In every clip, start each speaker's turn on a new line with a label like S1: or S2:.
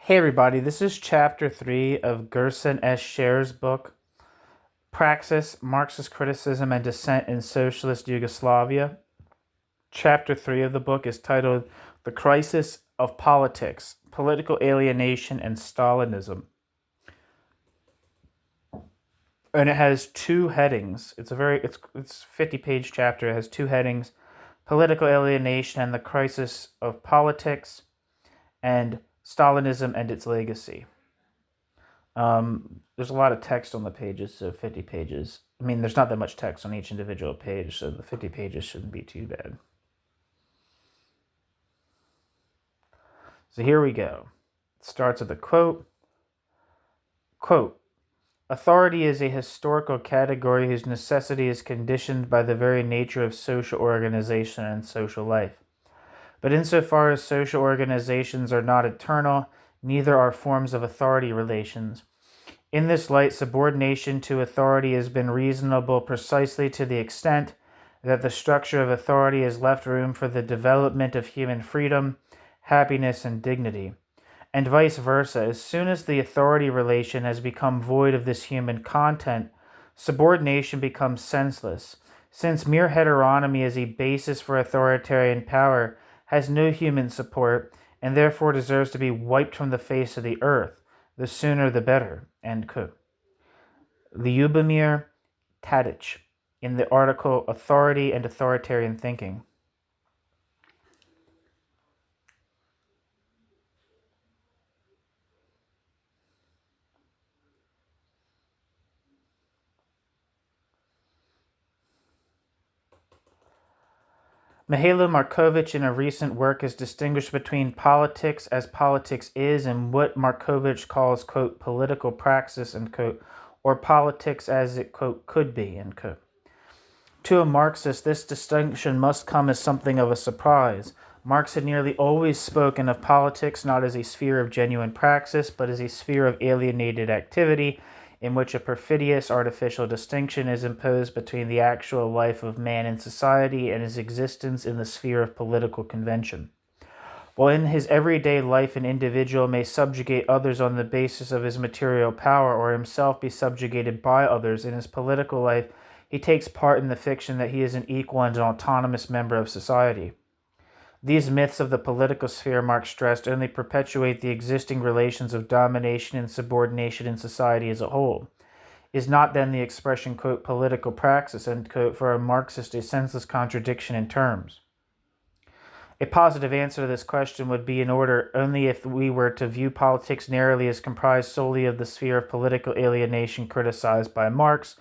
S1: Hey everybody, this is chapter 3 of Gerson S. Sher's book, Praxis, Marxist Criticism and Dissent in Socialist Yugoslavia. Chapter 3 of the book is titled The Crisis of Politics, Political Alienation and Stalinism. And it has two headings. It's 50-page chapter. It has two headings: Political Alienation and the Crisis of Politics, and Stalinism and its Legacy. There's a lot of text on the pages, so 50 pages. I mean, there's not that much text on each individual page, so the 50 pages shouldn't be too bad. So here we go. It starts with a quote. Quote, "Authority is a historical category whose necessity is conditioned by the very nature of social organization and social life. But insofar as social organizations are not eternal, neither are forms of authority relations. In this light, subordination to authority has been reasonable precisely to the extent that the structure of authority has left room for the development of human freedom, happiness, and dignity. And vice versa, as soon as the authority relation has become void of this human content, subordination becomes senseless, since mere heteronomy as a basis for authoritarian power has no human support, and therefore deserves to be wiped from the face of the earth. The sooner the better." End quote. Lyubomir Tadic, in the article Authority and Authoritarian Thinking. Mihailo Markovich, in a recent work, has distinguished between politics as politics is and what Markovich calls, quote, political praxis, end quote, or politics as it, quote, could be, end quote. To a Marxist, this distinction must come as something of a surprise. Marx had nearly always spoken of politics not as a sphere of genuine praxis, but as a sphere of alienated activity, in which a perfidious artificial distinction is imposed between the actual life of man in society and his existence in the sphere of political convention. While in his everyday life an individual may subjugate others on the basis of his material power or himself be subjugated by others, in his political life he takes part in the fiction that he is an equal and an autonomous member of society. These myths of the political sphere, Marx stressed, only perpetuate the existing relations of domination and subordination in society as a whole. Is not then the expression, quote, political praxis, end quote, for a Marxist a senseless contradiction in terms? A positive answer to this question would be in order only if we were to view politics narrowly as comprised solely of the sphere of political alienation criticized by Marx.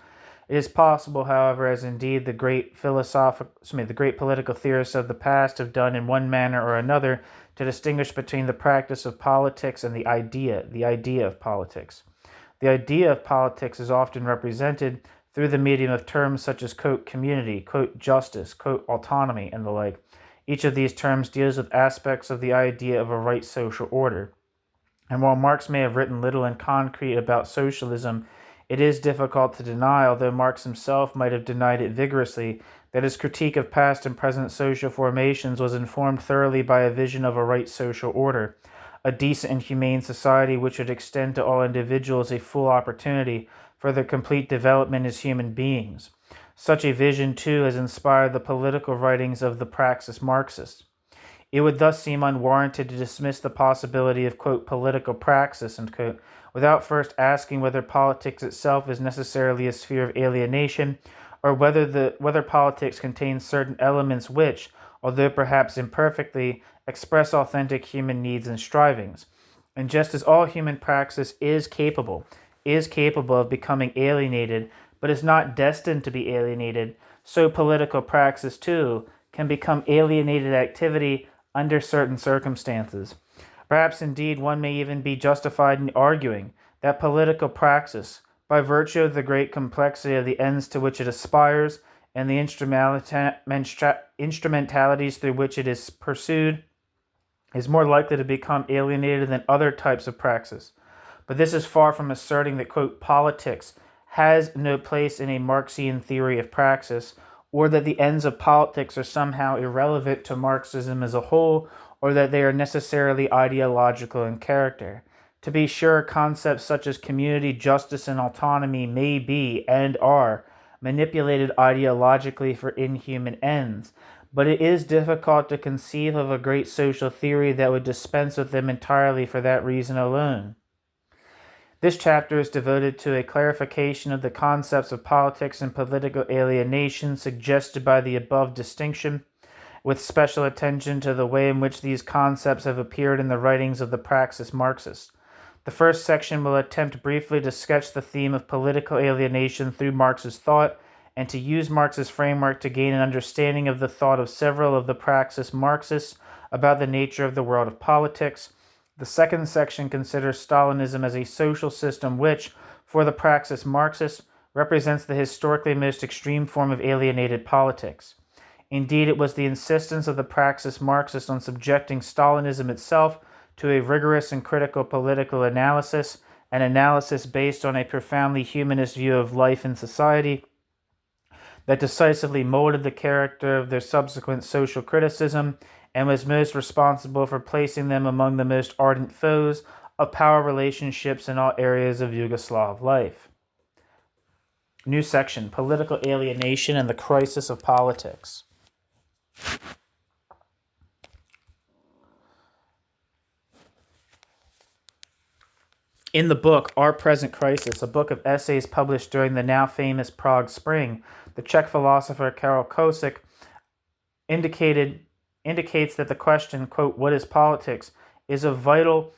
S1: It is possible, however, as indeed the great political theorists of the past have done in one manner or another, to distinguish between the practice of politics and the idea of politics. The idea of politics is often represented through the medium of terms such as, quote, community, quote, justice, quote, autonomy, and the like. Each of these terms deals with aspects of the idea of a right social order. And while Marx may have written little in concrete about socialism, it is difficult to deny, although Marx himself might have denied it vigorously, that his critique of past and present social formations was informed thoroughly by a vision of a right social order, a decent and humane society which would extend to all individuals a full opportunity for their complete development as human beings. Such a vision, too, has inspired the political writings of the Praxis Marxists. It would thus seem unwarranted to dismiss the possibility of, quote, political praxis, end quote, without first asking whether politics itself is necessarily a sphere of alienation, or whether politics contains certain elements which, although perhaps imperfectly, express authentic human needs and strivings. And just as all human praxis is capable of becoming alienated, but is not destined to be alienated, so political praxis, too, can become alienated activity under certain circumstances. Perhaps indeed one may even be justified in arguing that political praxis, by virtue of the great complexity of the ends to which it aspires and the instrumentalities through which it is pursued, is more likely to become alienated than other types of praxis. But this is far from asserting that, quote, politics has no place in a Marxian theory of praxis, or that the ends of politics are somehow irrelevant to Marxism as a whole, or that they are necessarily ideological in character. To be sure, concepts such as community, justice, and autonomy may be, and are, manipulated ideologically for inhuman ends, but it is difficult to conceive of a great social theory that would dispense with them entirely for that reason alone. This chapter is devoted to a clarification of the concepts of politics and political alienation suggested by the above distinction, with special attention to the way in which these concepts have appeared in the writings of the Praxis Marxists. The first section will attempt briefly to sketch the theme of political alienation through Marxist thought, and to use Marx's framework to gain an understanding of the thought of several of the Praxis Marxists about the nature of the world of politics. The second section considers Stalinism as a social system which, for the Praxis Marxists, represents the historically most extreme form of alienated politics. Indeed, it was the insistence of the Praxis Marxists on subjecting Stalinism itself to a rigorous and critical political analysis, an analysis based on a profoundly humanist view of life and society, that decisively molded the character of their subsequent social criticism and was most responsible for placing them among the most ardent foes of power relationships in all areas of Yugoslav life. New section, Political Alienation and the Crisis of Politics. In the book Our Present Crisis, a book of essays published during the now famous Prague Spring, the Czech philosopher Karel Kosik indicates that the question, quote, what is politics, is of vital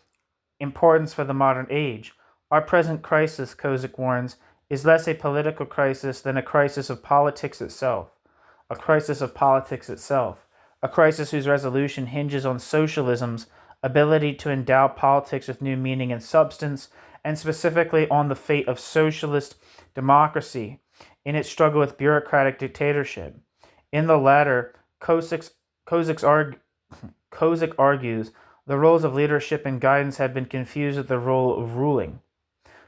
S1: importance for the modern age. Our present crisis, Kosik warns, is less a political crisis than a crisis of politics itself. A crisis of politics itself. A crisis whose resolution hinges on socialism's ability to endow politics with new meaning and substance, and specifically on the fate of socialist democracy in its struggle with bureaucratic dictatorship. In the latter, Kosik argues the roles of leadership and guidance have been confused with the role of ruling.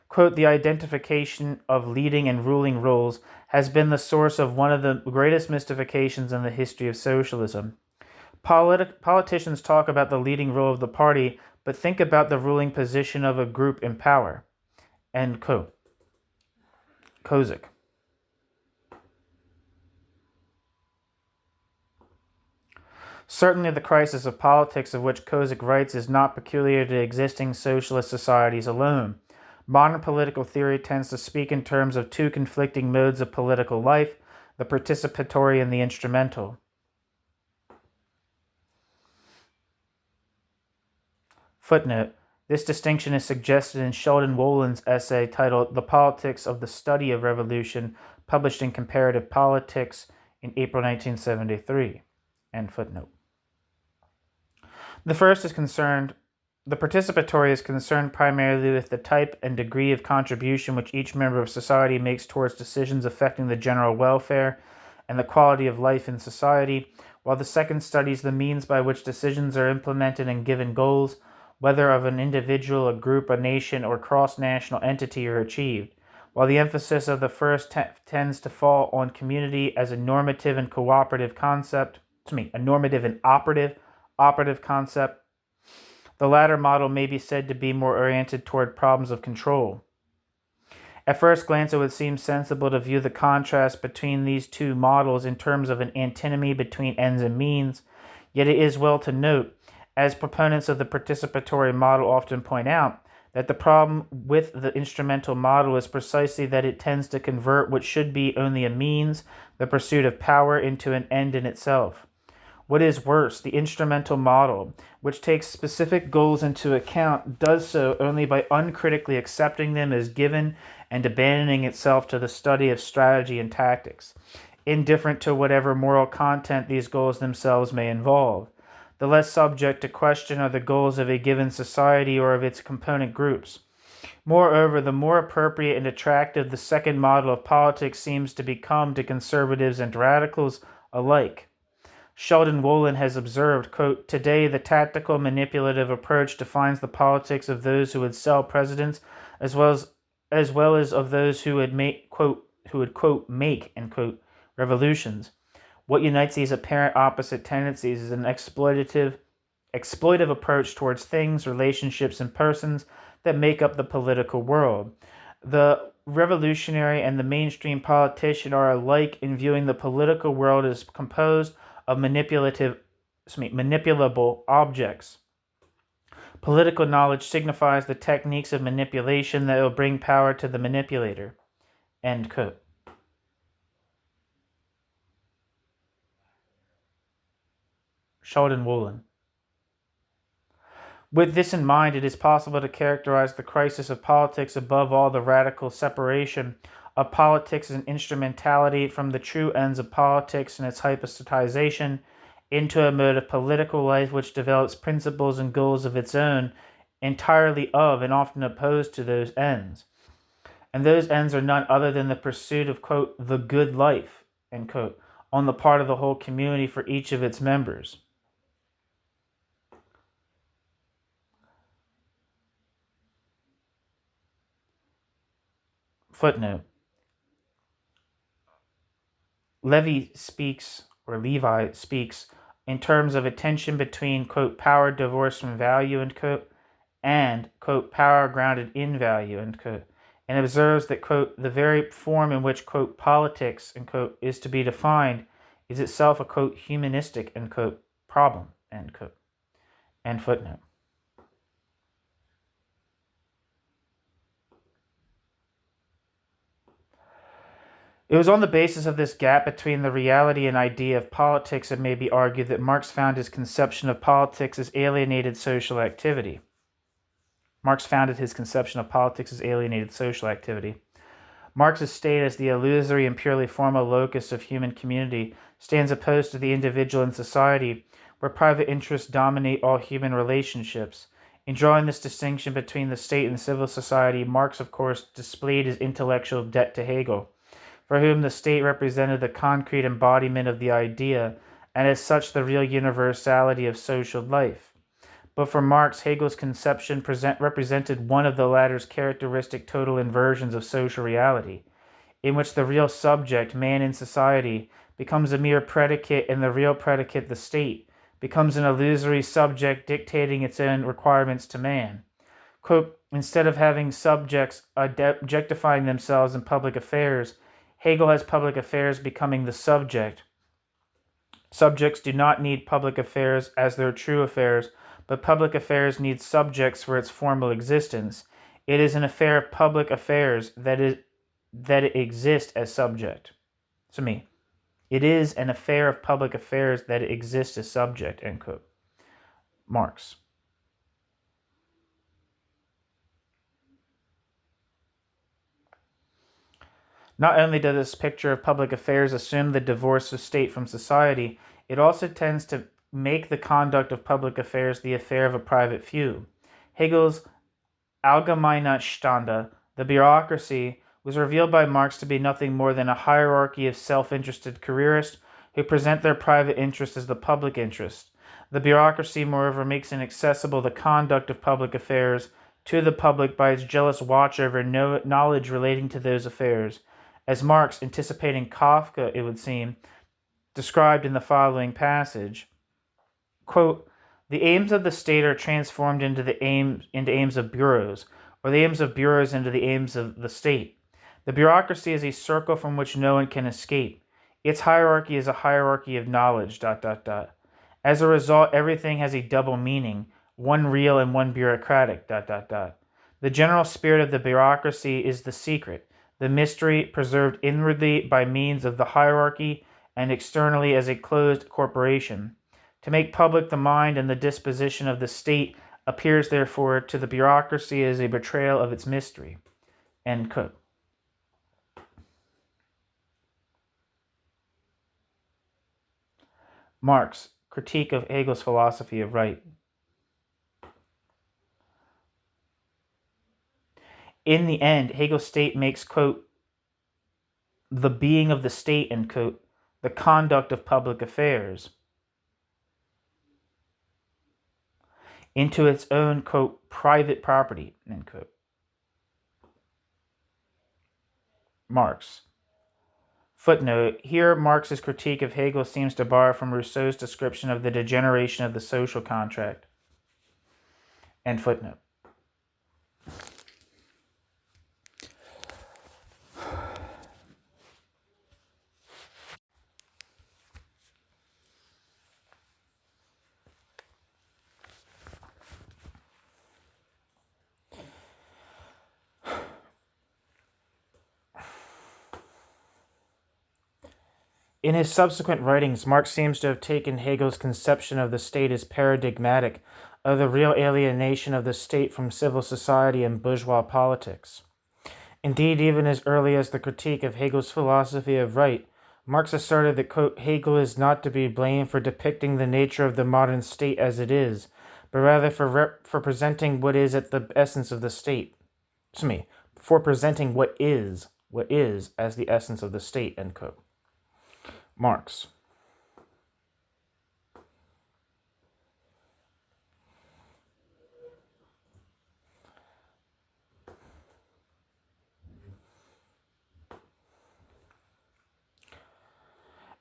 S1: Quote, the identification of leading and ruling roles has been the source of one of the greatest mystifications in the history of socialism. Politicians talk about the leading role of the party, but think about the ruling position of a group in power. End quote. Kosik. Certainly the crisis of politics of which Kosik writes is not peculiar to existing socialist societies alone. Modern political theory tends to speak in terms of two conflicting modes of political life, the participatory and the instrumental. Footnote. This distinction is suggested in Sheldon Wolin's essay titled The Politics of the Study of Revolution, published in Comparative Politics in April 1973. End footnote. The participatory is concerned primarily with the type and degree of contribution which each member of society makes towards decisions affecting the general welfare and the quality of life in society, while the second studies the means by which decisions are implemented and given goals, whether of an individual, a group, a nation, or cross-national entity, are achieved, while the emphasis of the first tends to fall on community as a normative and cooperative concept, a normative and operative concept. The latter model may be said to be more oriented toward problems of control. At first glance, it would seem sensible to view the contrast between these two models in terms of an antinomy between ends and means, yet it is well to note, as proponents of the participatory model often point out, that the problem with the instrumental model is precisely that it tends to convert what should be only a means, the pursuit of power, into an end in itself. What is worse, the instrumental model, which takes specific goals into account, does so only by uncritically accepting them as given and abandoning itself to the study of strategy and tactics, indifferent to whatever moral content these goals themselves may involve. The less subject to question are the goals of a given society or of its component groups. Moreover, the more appropriate and attractive the second model of politics seems to become to conservatives and radicals alike. Sheldon Wolin has observed, quote, today the tactical manipulative approach defines the politics of those who would sell presidents as well as of those who would make, quote, end quote, revolutions. What unites these apparent opposite tendencies is an exploitative approach towards things, relationships, and persons that make up the political world. The revolutionary and the mainstream politician are alike in viewing the political world as composed of manipulable objects. Political knowledge signifies the techniques of manipulation that will bring power to the manipulator. End quote. Sheldon Wolin. With this in mind, it is possible to characterize the crisis of politics above all the radical separation of politics as an instrumentality from the true ends of politics and its hypostatization into a mode of political life which develops principles and goals of its own, entirely of and often opposed to those ends. And those ends are none other than the pursuit of, quote, the good life, end quote, on the part of the whole community for each of its members. Footnote. Levi speaks in terms of a tension between, quote, power divorced from value, end quote, and, quote, power grounded in value, end quote, and observes that, quote, the very form in which, quote, politics, end quote, is to be defined is itself a, quote, humanistic, end quote, problem, end quote, end footnote. It was on the basis of this gap between the reality and idea of politics, it may be argued, that Marx found his conception of politics as alienated social activity. Marx's state as the illusory and purely formal locus of human community stands opposed to the individual in society, where private interests dominate all human relationships. In drawing this distinction between the state and civil society, Marx, of course, displayed his intellectual debt to Hegel, for whom the state represented the concrete embodiment of the idea, and as such the real universality of social life. But for Marx, Hegel's conception represented one of the latter's characteristic total inversions of social reality, in which the real subject, man in society, becomes a mere predicate, and the real predicate, the state, becomes an illusory subject dictating its own requirements to man. Quote, instead of having subjects objectifying themselves in public affairs, Hegel has public affairs becoming the subject. Subjects do not need public affairs as their true affairs, but public affairs need subjects for its formal existence. It is an affair of public affairs that it exists as subject. It is an affair of public affairs that it exists as subject, end quote. Marx. Not only does this picture of public affairs assume the divorce of state from society, it also tends to make the conduct of public affairs the affair of a private few. Hegel's Allgemeine Stände, the bureaucracy, was revealed by Marx to be nothing more than a hierarchy of self-interested careerists who present their private interest as the public interest. The bureaucracy, moreover, makes inaccessible the conduct of public affairs to the public by its jealous watch over knowledge relating to those affairs, as Marx, anticipating Kafka, it would seem, described in the following passage. Quote, the aims of the state are transformed into aims of bureaus, or the aims of bureaus into the aims of the state. The bureaucracy is a circle from which no one can escape. Its hierarchy is a hierarchy of knowledge, ... As a result, everything has a double meaning, one real and one bureaucratic, ... The general spirit of the bureaucracy is the secret, the mystery preserved inwardly by means of the hierarchy and externally as a closed corporation. To make public the mind and the disposition of the state appears therefore to the bureaucracy as a betrayal of its mystery. End quote. Marx, Critique of Hegel's Philosophy of Right. In the end, Hegel's state makes, quote, the being of the state, end quote, the conduct of public affairs, into its own, quote, private property, end quote. Marx. Footnote, here Marx's critique of Hegel seems to borrow from Rousseau's description of the degeneration of the social contract. End footnote. In his subsequent writings, Marx seems to have taken Hegel's conception of the state as paradigmatic of the real alienation of the state from civil society and bourgeois politics. Indeed, even as early as the critique of Hegel's philosophy of right, Marx asserted that, quote, Hegel is not to be blamed for depicting the nature of the modern state as it is, but rather for presenting what is at the essence of the state. For presenting what is as the essence of the state, end quote. Marx.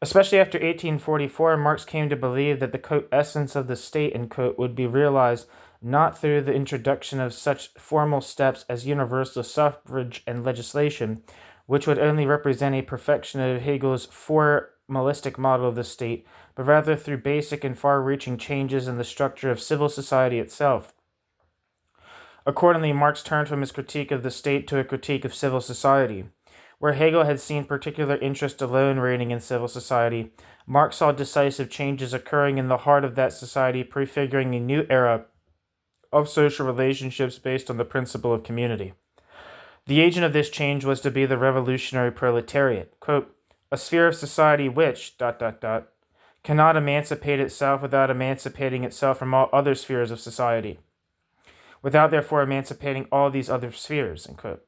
S1: Especially after 1844, Marx came to believe that the, quote, essence of the state, end quote, would be realized not through the introduction of such formal steps as universal suffrage and legislation, which would only represent a perfection of Hegel's formalistic model of the state, but rather through basic and far-reaching changes in the structure of civil society itself. Accordingly, Marx turned from his critique of the state to a critique of civil society. Where Hegel had seen particular interest alone reigning in civil society, Marx saw decisive changes occurring in the heart of that society, prefiguring a new era of social relationships based on the principle of community. The agent of this change was to be the revolutionary proletariat, quote, a sphere of society which, cannot emancipate itself without emancipating itself from all other spheres of society, without therefore emancipating all these other spheres, end quote.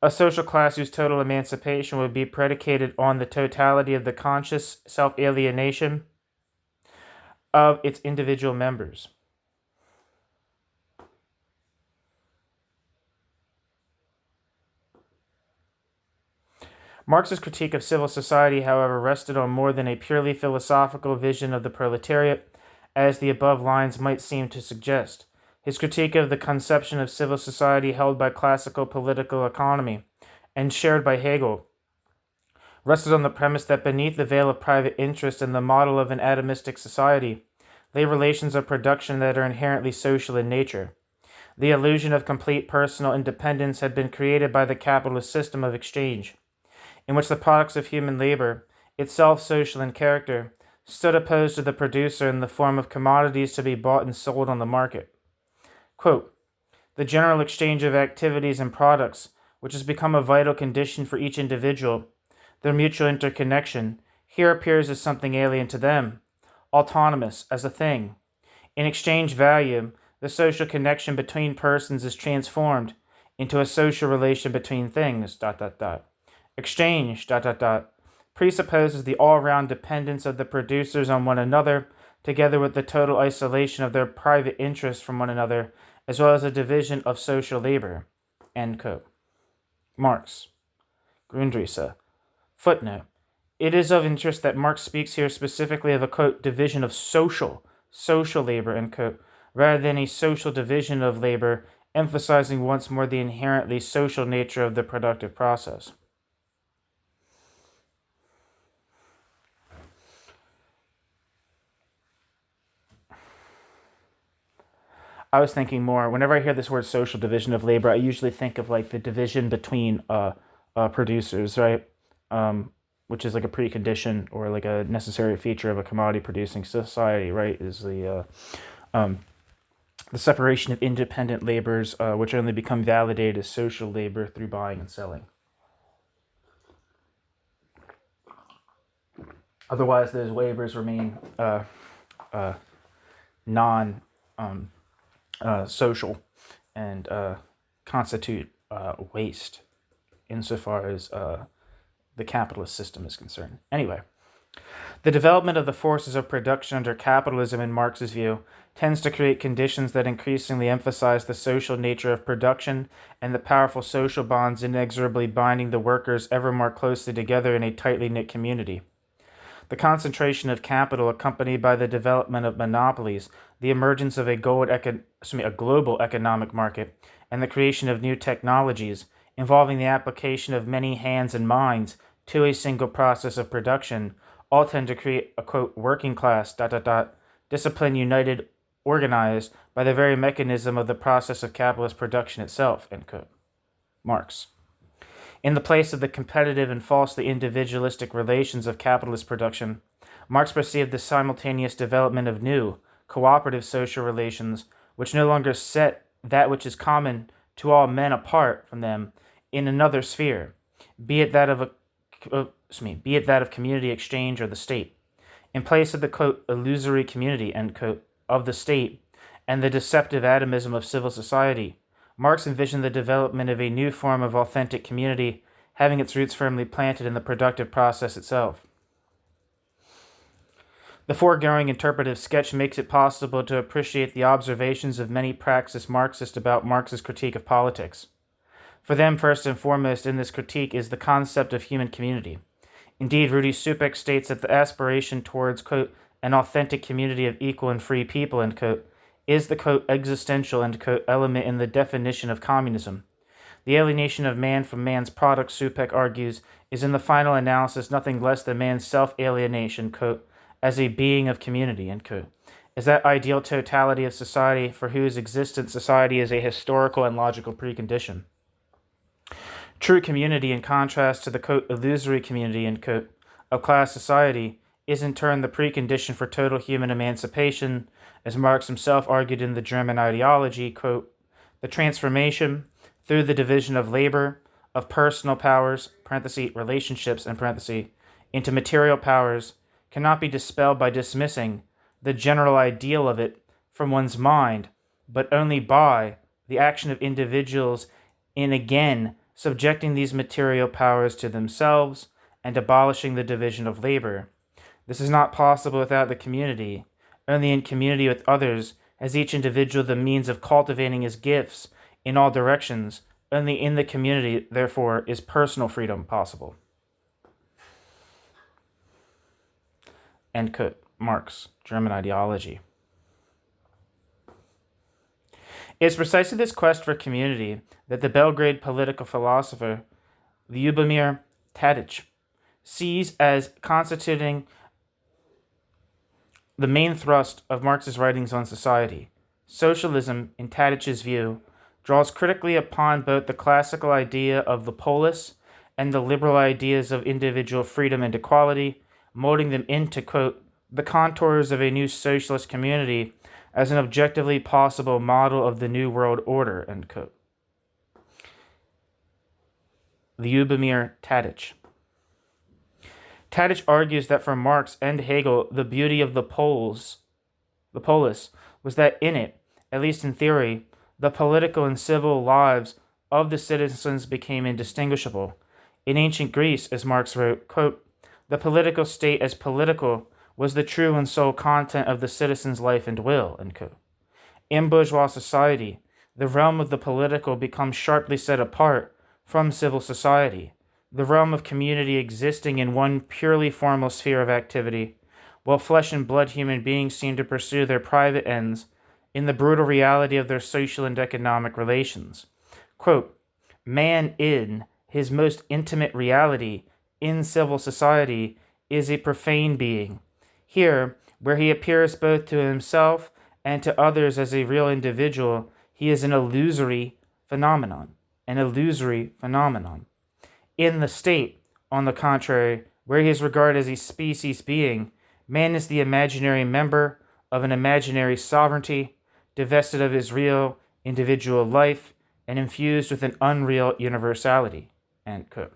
S1: A social class whose total emancipation would be predicated on the totality of the conscious self-alienation of its individual members. Marx's critique of civil society, however, rested on more than a purely philosophical vision of the proletariat, as the above lines might seem to suggest. His critique of the conception of civil society held by classical political economy and shared by Hegel rested on the premise that beneath the veil of private interest in the model of an atomistic society lay relations of production that are inherently social in nature. The illusion of complete personal independence had been created by the capitalist system of exchange, in which the products of human labor, itself social in character, stood opposed to the producer in the form of commodities to be bought and sold on the market. Quote, the general exchange of activities and products, which has become a vital condition for each individual, their mutual interconnection, here appears as something alien to them, autonomous as a thing. In exchange value, the social connection between persons is transformed into a social relation between things, Exchange, presupposes the all-round dependence of the producers on one another, together with the total isolation of their private interests from one another, as well as a division of social labor. End quote. Marx. Grundrisse. Footnote. It is of interest that Marx speaks here specifically of a, quote, division of social labor, end quote, rather than a social division of labor, emphasizing once more the inherently social nature of the productive process. I was thinking more, whenever I hear this word social division of labor, I usually think of like the division between producers, right? Which is like a precondition or like a necessary feature of a commodity producing society, right? Is the separation of independent labors, which only become validated as social labor through buying and selling. Otherwise, those labors remain non social and constitute waste insofar as the capitalist system is concerned. Anyway, the development of the forces of production under capitalism, in Marx's view, tends to create conditions that increasingly emphasize the social nature of production and the powerful social bonds inexorably binding the workers ever more closely together in a tightly knit community. The concentration of capital, accompanied by the development of monopolies, the emergence of a global economic market, and the creation of new technologies involving the application of many hands and minds to a single process of production, all tend to create a, quote, working class, discipline united, organized by the very mechanism of the process of capitalist production itself, end quote. Marx. In the place of the competitive and falsely individualistic relations of capitalist production, Marx perceived the simultaneous development of new, cooperative social relations, which no longer set that which is common to all men apart from them in another sphere, be it that of community exchange or the state. In place of the quote illusory community end quote of the state and the deceptive atomism of civil society, Marx envisioned the development of a new form of authentic community, having its roots firmly planted in the productive process itself. The foregoing interpretive sketch makes it possible to appreciate the observations of many Praxis Marxists about Marx's critique of politics. For them, first and foremost in this critique is the concept of human community. Indeed, Rudy Supek states that the aspiration towards, quote, an authentic community of equal and free people, end quote, is the, quote, existential, end quote, element in the definition of communism. The alienation of man from man's product, Supek argues, is in the final analysis nothing less than man's self-alienation, quote, as a being of community, end quote, is that ideal totality of society for whose existence society is a historical and logical precondition. True community, in contrast to the, quote, illusory community, end quote, of class society, is in turn the precondition for total human emancipation, as Marx himself argued in the German ideology, quote, the transformation, through the division of labor, of personal powers, relationships, into material powers, cannot be dispelled by dismissing the general ideal of it from one's mind, but only by the action of individuals in again subjecting these material powers to themselves and abolishing the division of labor. This is not possible without the community. Only in community with others has each individual the means of cultivating his gifts in all directions. Only in the community, therefore, is personal freedom possible. End quote. Marx, German ideology. It is precisely this quest for community that the Belgrade political philosopher Ljubomir Tadić sees as constituting the main thrust of Marx's writings on society. Socialism, in Tadić's view, draws critically upon both the classical idea of the polis and the liberal ideas of individual freedom and equality, molding them into, quote, the contours of a new socialist community as an objectively possible model of the New World Order, end quote. Ljubomir Tadić. Tadić argues that for Marx and Hegel, the beauty of the polis, was that in it, at least in theory, the political and civil lives of the citizens became indistinguishable. In ancient Greece, as Marx wrote, quote, the political state as political was the true and sole content of the citizen's life and will, end quote. In bourgeois society, the realm of the political becomes sharply set apart from civil society, the realm of community existing in one purely formal sphere of activity, while flesh and blood human beings seem to pursue their private ends in the brutal reality of their social and economic relations. Quote, man in his most intimate reality in civil society is a profane being. Here, where he appears both to himself and to others as a real individual, he is an illusory phenomenon. In the state, on the contrary, where he is regarded as a species being, man is the imaginary member of an imaginary sovereignty, divested of his real individual life and infused with an unreal universality. End quote.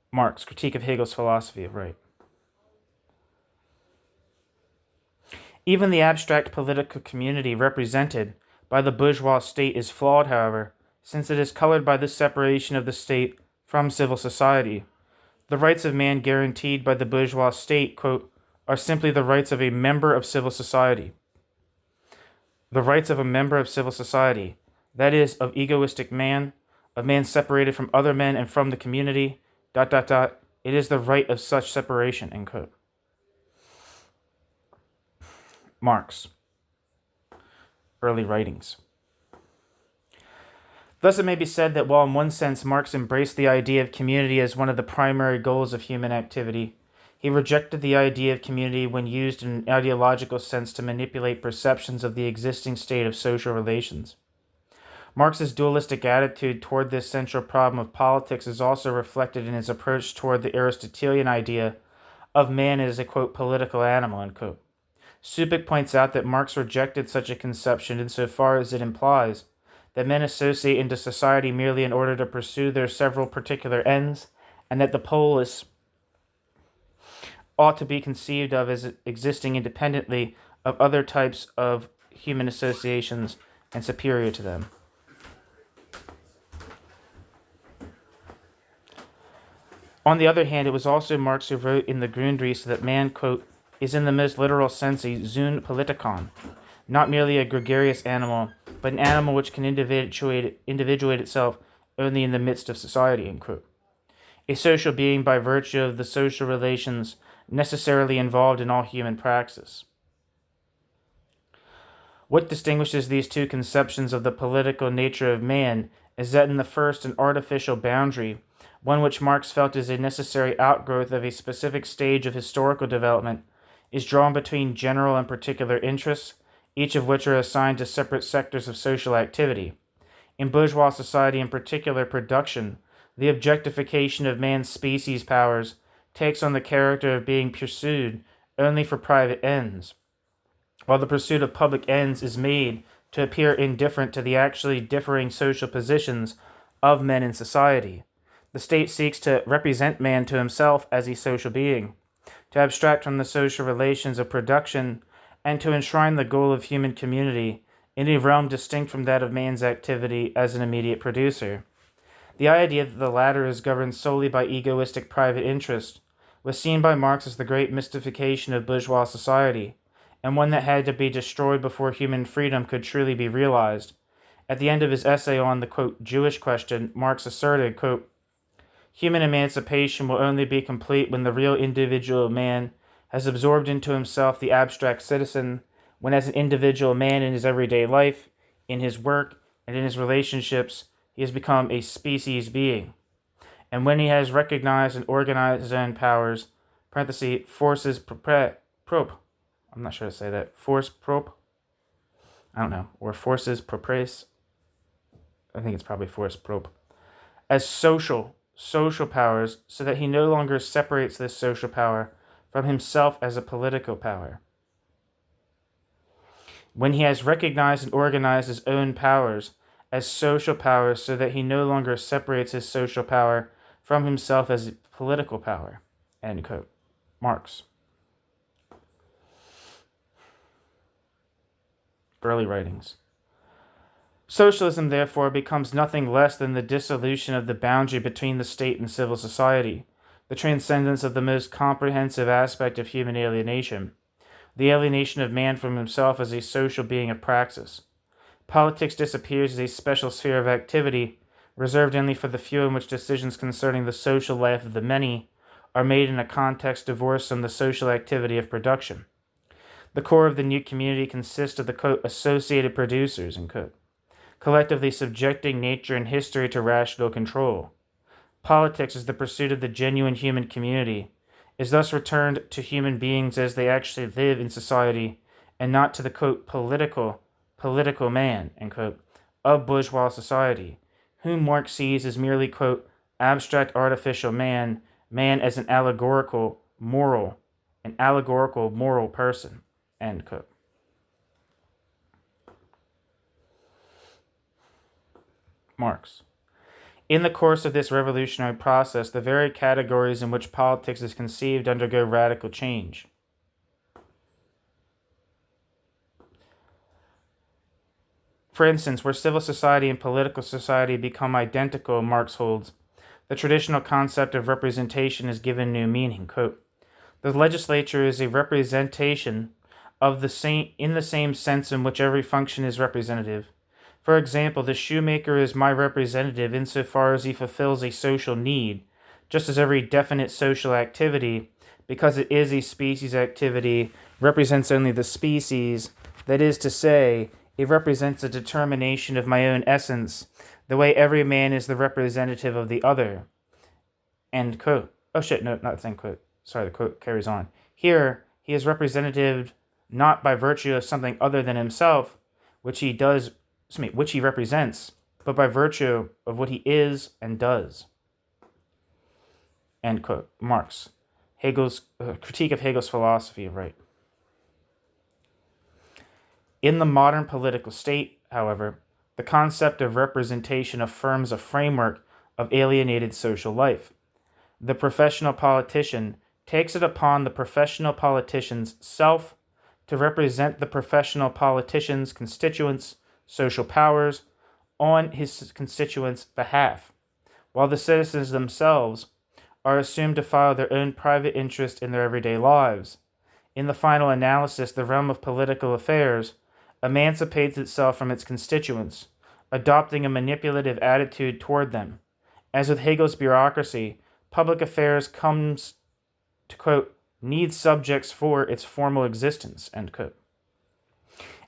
S1: Marx, Critique of Hegel's Philosophy of Right. Even the abstract political community represented by the bourgeois state is flawed, however, since it is colored by the separation of the state from civil society. The rights of man guaranteed by the bourgeois state, quote, are simply the rights of a member of civil society. The rights of a member of civil society, that is, of egoistic man, of man separated from other men and from the community, ... it is the right of such separation, end quote. Marx. Early writings. Thus it may be said that while in one sense Marx embraced the idea of community as one of the primary goals of human activity, He rejected the idea of community when used in an ideological sense to manipulate perceptions of the existing state of social relations. Marx's dualistic attitude toward this central problem of politics is also reflected in his approach toward the Aristotelian idea of man as a, quote, political animal, unquote. Supik points out that Marx rejected such a conception insofar as it implies that men associate into society merely in order to pursue their several particular ends, and that the polis ought to be conceived of as existing independently of other types of human associations and superior to them. On the other hand, it was also Marx who wrote in the Grundrisse that man, quote, is in the most literal sense a Zoon Politikon, not merely a gregarious animal, but an animal which can individuate itself only in the midst of society, end quote. A social being by virtue of the social relations necessarily involved in all human praxis. What distinguishes these two conceptions of the political nature of man is that in the first, an artificial boundary, one which Marx felt is a necessary outgrowth of a specific stage of historical development, is drawn between general and particular interests, each of which are assigned to separate sectors of social activity. In bourgeois society, in particular production, the objectification of man's species powers takes on the character of being pursued only for private ends, while the pursuit of public ends is made to appear indifferent to the actually differing social positions of men in society. The state seeks to represent man to himself as a social being, to abstract from the social relations of production, and to enshrine the goal of human community in a realm distinct from that of man's activity as an immediate producer. The idea that the latter is governed solely by egoistic private interest was seen by Marx as the great mystification of bourgeois society, and one that had to be destroyed before human freedom could truly be realized. At the end of his essay on the, quote, Jewish question, Marx asserted, quote, human emancipation will only be complete when the real individual man has absorbed into himself the abstract citizen, when as an individual man in his everyday life, in his work, and in his relationships, he has become a species being. And when he has recognized and organized his own powers, parenthesis, forces prop, I'm not sure to say that, force prop, I don't know, or forces propres, I think it's probably force prop, as social powers, so that he no longer separates this social power from himself as a political power. When he has recognized and organized his own powers as social powers, so that he no longer separates his social power from himself as a political power, end quote. Marx. Early writings. Socialism, therefore, becomes nothing less than the dissolution of the boundary between the state and civil society, the transcendence of the most comprehensive aspect of human alienation, the alienation of man from himself as a social being of praxis. Politics disappears as a special sphere of activity, reserved only for the few, in which decisions concerning the social life of the many are made in a context divorced from the social activity of production. The core of the new community consists of the, quote, associated producers, end quote, collectively subjecting nature and history to rational control. Politics, as the pursuit of the genuine human community, is thus returned to human beings as they actually live in society, and not to the, quote, political man, end quote, of bourgeois society, whom Marx sees as merely, quote, abstract artificial man as an allegorical moral person, end quote. Marx. In the course of this revolutionary process, the very categories in which politics is conceived undergo radical change. For instance, where civil society and political society become identical, Marx holds, the traditional concept of representation is given new meaning. Quote, the legislature is a representation of the same, in the same sense in which every function is representative. For example, the shoemaker is my representative insofar as he fulfills a social need, just as every definite social activity, because it is a species activity, represents only the species, that is to say, it represents a determination of my own essence, the way every man is the representative of the other. End quote. Oh shit, no, not end quote. the quote carries on. Here, he is representative not by virtue of something other than himself, which he represents, but by virtue of what he is and does. End quote. Marx. Hegel's critique of Hegel's philosophy of right. In the modern political state, however, the concept of representation affirms a framework of alienated social life. The professional politician takes it upon the professional politician's self to represent the professional politician's constituents' social powers on his constituents' behalf, while the citizens themselves are assumed to follow their own private interest in their everyday lives. In the final analysis, the realm of political affairs emancipates itself from its constituents, adopting a manipulative attitude toward them. As with Hegel's bureaucracy, public affairs comes to, quote, need subjects for its formal existence, end quote.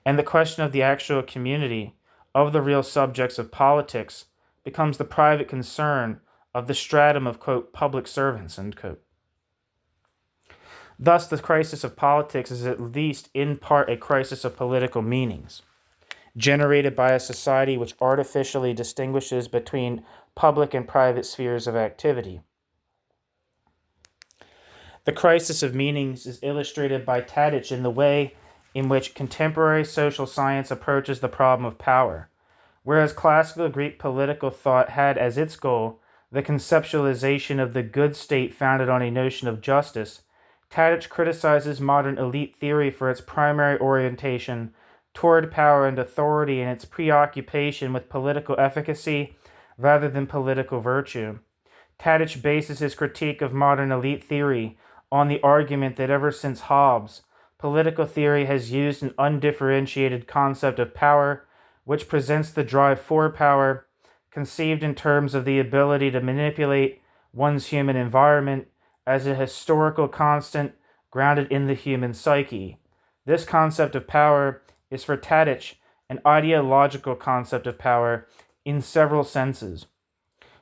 S1: And the question of the actual community of the real subjects of politics becomes the private concern of the stratum of, quote, public servants, end quote. Thus, the crisis of politics is at least in part a crisis of political meanings, generated by a society which artificially distinguishes between public and private spheres of activity. The crisis of meanings is illustrated by Tadic in the way in which contemporary social science approaches the problem of power. Whereas classical Greek political thought had as its goal the conceptualization of the good state founded on a notion of justice, Tadic criticizes modern elite theory for its primary orientation toward power and authority and its preoccupation with political efficacy rather than political virtue. Tadic bases his critique of modern elite theory on the argument that ever since Hobbes, political theory has used an undifferentiated concept of power, which presents the drive for power, conceived in terms of the ability to manipulate one's human environment, as a historical constant grounded in the human psyche. This concept of power is for Tadic an ideological concept of power in several senses.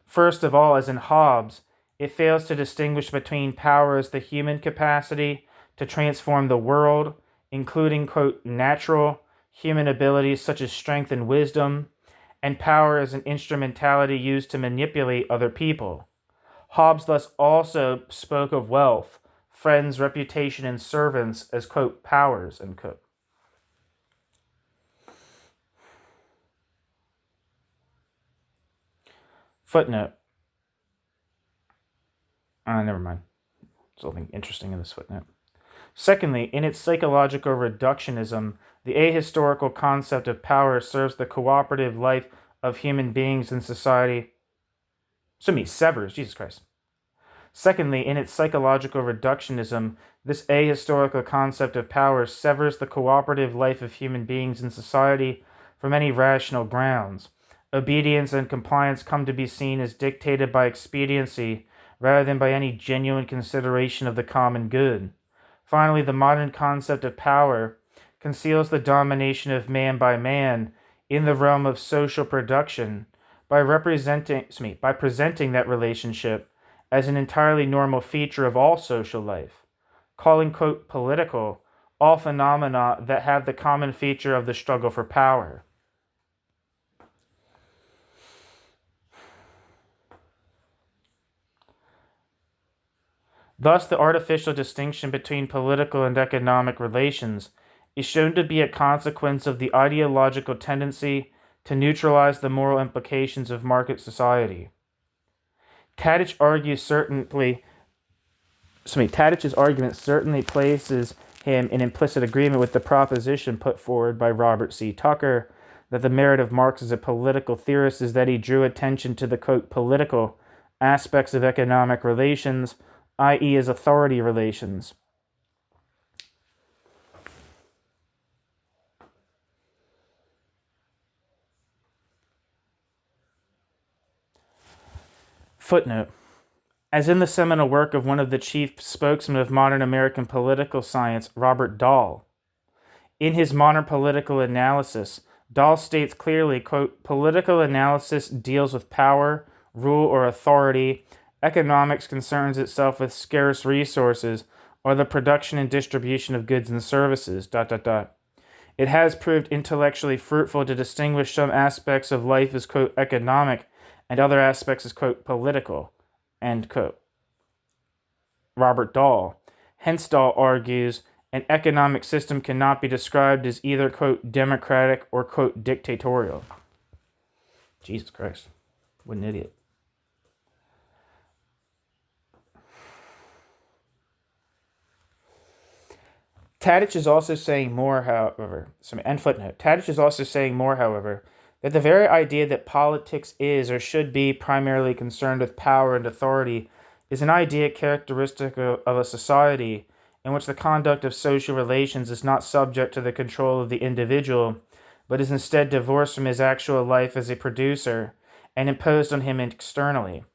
S1: First of all, as in Hobbes, it fails to distinguish between power as the human capacity to transform the world, including, quote, natural human abilities such as strength and wisdom, and power as an instrumentality used to manipulate other people. Hobbes thus also spoke of wealth, friends, reputation, and servants as, quote, powers, end quote. Footnote. Never mind. There's something interesting in this footnote. Secondly, in its psychological reductionism, the ahistorical concept of power serves the cooperative life of human beings in society. Severs, Jesus Christ. Secondly, in its psychological reductionism, this ahistorical concept of power severs the cooperative life of human beings in society from any rational grounds. Obedience and compliance come to be seen as dictated by expediency rather than by any genuine consideration of the common good. Finally, the modern concept of power conceals the domination of man by man in the realm of social production by presenting that relationship as an entirely normal feature of all social life, calling, quote, political all phenomena that have the common feature of the struggle for power. Thus, the artificial distinction between political and economic relations is shown to be a consequence of the ideological tendency to neutralize the moral implications of market society. Tadic's argument certainly places him in implicit agreement with the proposition put forward by Robert C. Tucker that the merit of Marx as a political theorist is that he drew attention to the, quote, political aspects of economic relations, i.e. as authority relations. Footnote. As in the seminal work of one of the chief spokesmen of modern American political science, Robert Dahl, in his Modern Political Analysis, Dahl states clearly, quote, political analysis deals with power, rule, or authority Economics concerns itself with scarce resources or the production and distribution of goods and services, ... It has proved intellectually fruitful to distinguish some aspects of life as, quote, economic and other aspects as, quote, political, end quote. Robert Dahl. Hence, Dahl argues, an economic system cannot be described as either, quote, democratic or, quote, dictatorial. Jesus Christ. What an idiot. Tadich is also saying more, however, end footnote. Tadich is also saying more, however, that the very idea that politics is or should be primarily concerned with power and authority is an idea characteristic of a society in which the conduct of social relations is not subject to the control of the individual, but is instead divorced from his actual life as a producer and imposed on him externally.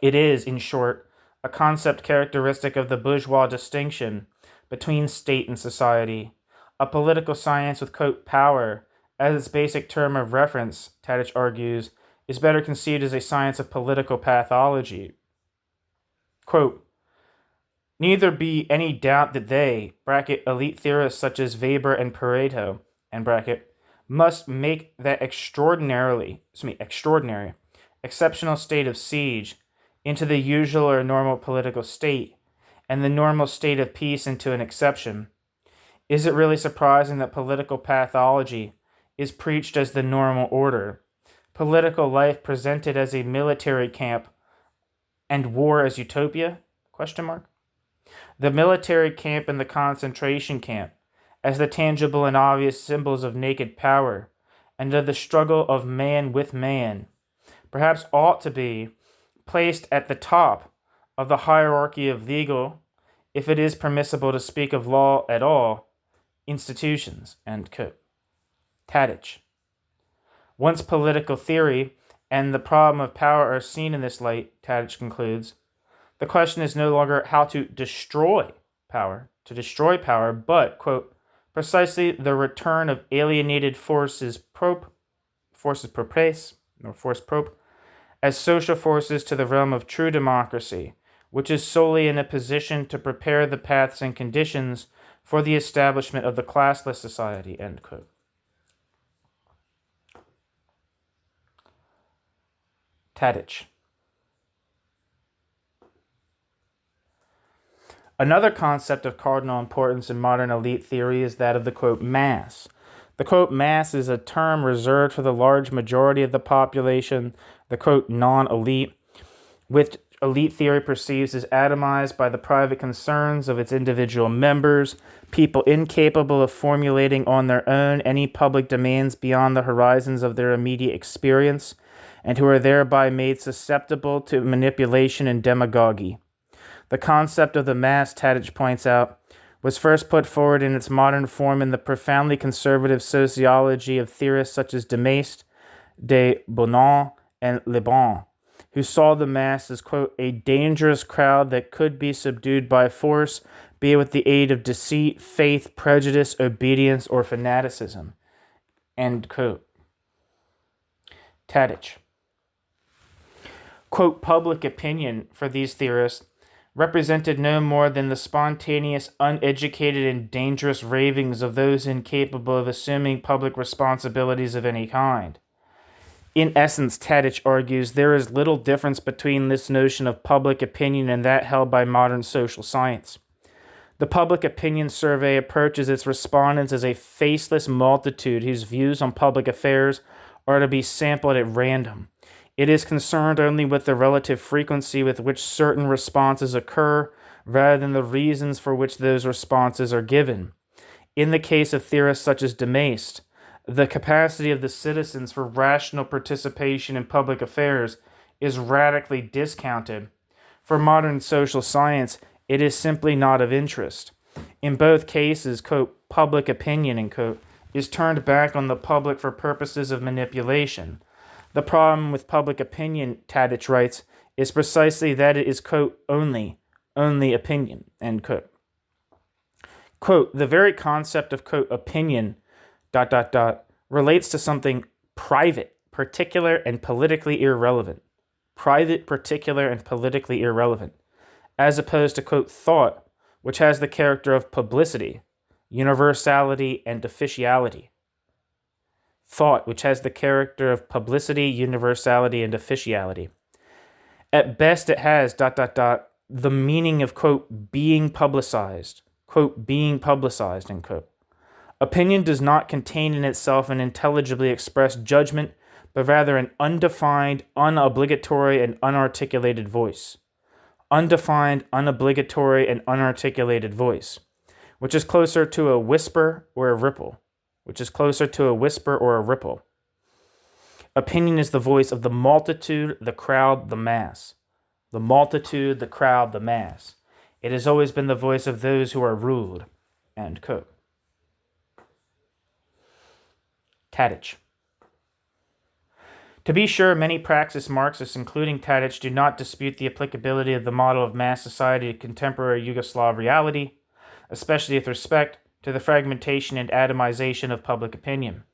S1: It is, in short, a concept characteristic of the bourgeois distinction between state and society, a political science with, quote, power as its basic term of reference, Tadich argues, is better conceived as a science of political pathology. Quote, neither be any doubt that they, elite theorists such as Weber and Pareto, must make that extraordinary, exceptional state of siege into the usual or normal political state, and the normal state of peace into an exception. Is it really surprising that political pathology is preached as the normal order, political life presented as a military camp, and war as utopia? ? The military camp and the concentration camp as the tangible and obvious symbols of naked power and of the struggle of man with man, perhaps ought to be placed at the top of the hierarchy of legal, if it is permissible to speak of law at all, institutions, end quote. Tadich. Once political theory and the problem of power are seen in this light, Tadich concludes, the question is no longer how to destroy power, but, quote, precisely the return of alienated forces propre, as social forces to the realm of true democracy, which is solely in a position to prepare the paths and conditions for the establishment of the classless society, end quote. Tadich. Another concept of cardinal importance in modern elite theory is that of the, quote, mass. The, quote, mass is a term reserved for the large majority of the population, the, quote, non-elite, which elite theory perceives as atomized by the private concerns of its individual members, people incapable of formulating on their own any public demands beyond the horizons of their immediate experience, and who are thereby made susceptible to manipulation and demagogy. The concept of the mass, Tadich points out, was first put forward in its modern form in the profoundly conservative sociology of theorists such as de Maistre, de Bonan, and Le Bon, who saw the mass as, quote, a dangerous crowd that could be subdued by force, be it with the aid of deceit, faith, prejudice, obedience, or fanaticism, end quote. Tadich. Quote, public opinion, for these theorists, represented no more than the spontaneous, uneducated, and dangerous ravings of those incapable of assuming public responsibilities of any kind. In essence, Tadich argues, there is little difference between this notion of public opinion and that held by modern social science. The public opinion survey approaches its respondents as a faceless multitude whose views on public affairs are to be sampled at random. It is concerned only with the relative frequency with which certain responses occur, rather than the reasons for which those responses are given. In the case of theorists such as de Maistre, the capacity of the citizens for rational participation in public affairs is radically discounted. For modern social science, it is simply not of interest. In both cases, quote, public opinion, end quote, is turned back on the public for purposes of manipulation. The problem with public opinion, Tadich writes, is precisely that it is, quote, only opinion, end quote. Quote, the very concept of, quote, opinion, ... relates to something private, particular, and politically irrelevant, private, particular, and politically irrelevant, as opposed to, quote, thought, which has the character of publicity, universality, and officiality. Thought, which has the character of publicity, universality, and officiality. At best, it has ... the meaning of, quote, being publicized, quote, being publicized, end quote. Opinion does not contain in itself an intelligibly expressed judgment, but rather an undefined, unobligatory, and unarticulated voice. Undefined, unobligatory, and unarticulated voice, which is closer to a whisper or a ripple. Opinion is the voice of the multitude, the crowd, the mass. The multitude, the crowd, the mass. It has always been the voice of those who are ruled. End quote. Tadich. To be sure, many Praxis Marxists, including Tadich, do not dispute the applicability of the model of mass society to contemporary Yugoslav reality, especially with respect to the fragmentation and atomization of public opinion.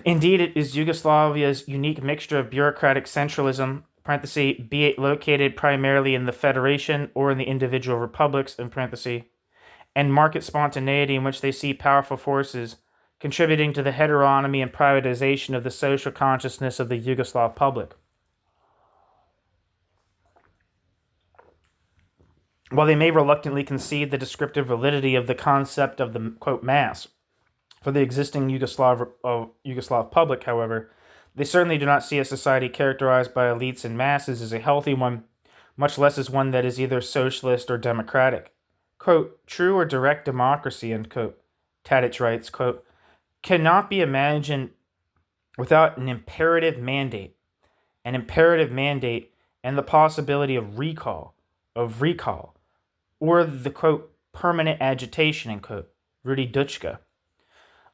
S1: Indeed, it is Yugoslavia's unique mixture of bureaucratic centralism, be it located primarily in the federation or in the individual republics, and market spontaneity in which they see powerful forces contributing to the heteronomy and privatization of the social consciousness of the Yugoslav public. While they may reluctantly concede the descriptive validity of the concept of the, quote, mass for the existing Yugoslav public, however, they certainly do not see a society characterized by elites and masses as a healthy one, much less as one that is either socialist or democratic. Quote, true or direct democracy, end quote, Tadich writes, quote, cannot be imagined without an imperative mandate and the possibility of recall, or the, quote, permanent agitation, end quote, Rudy Duchka,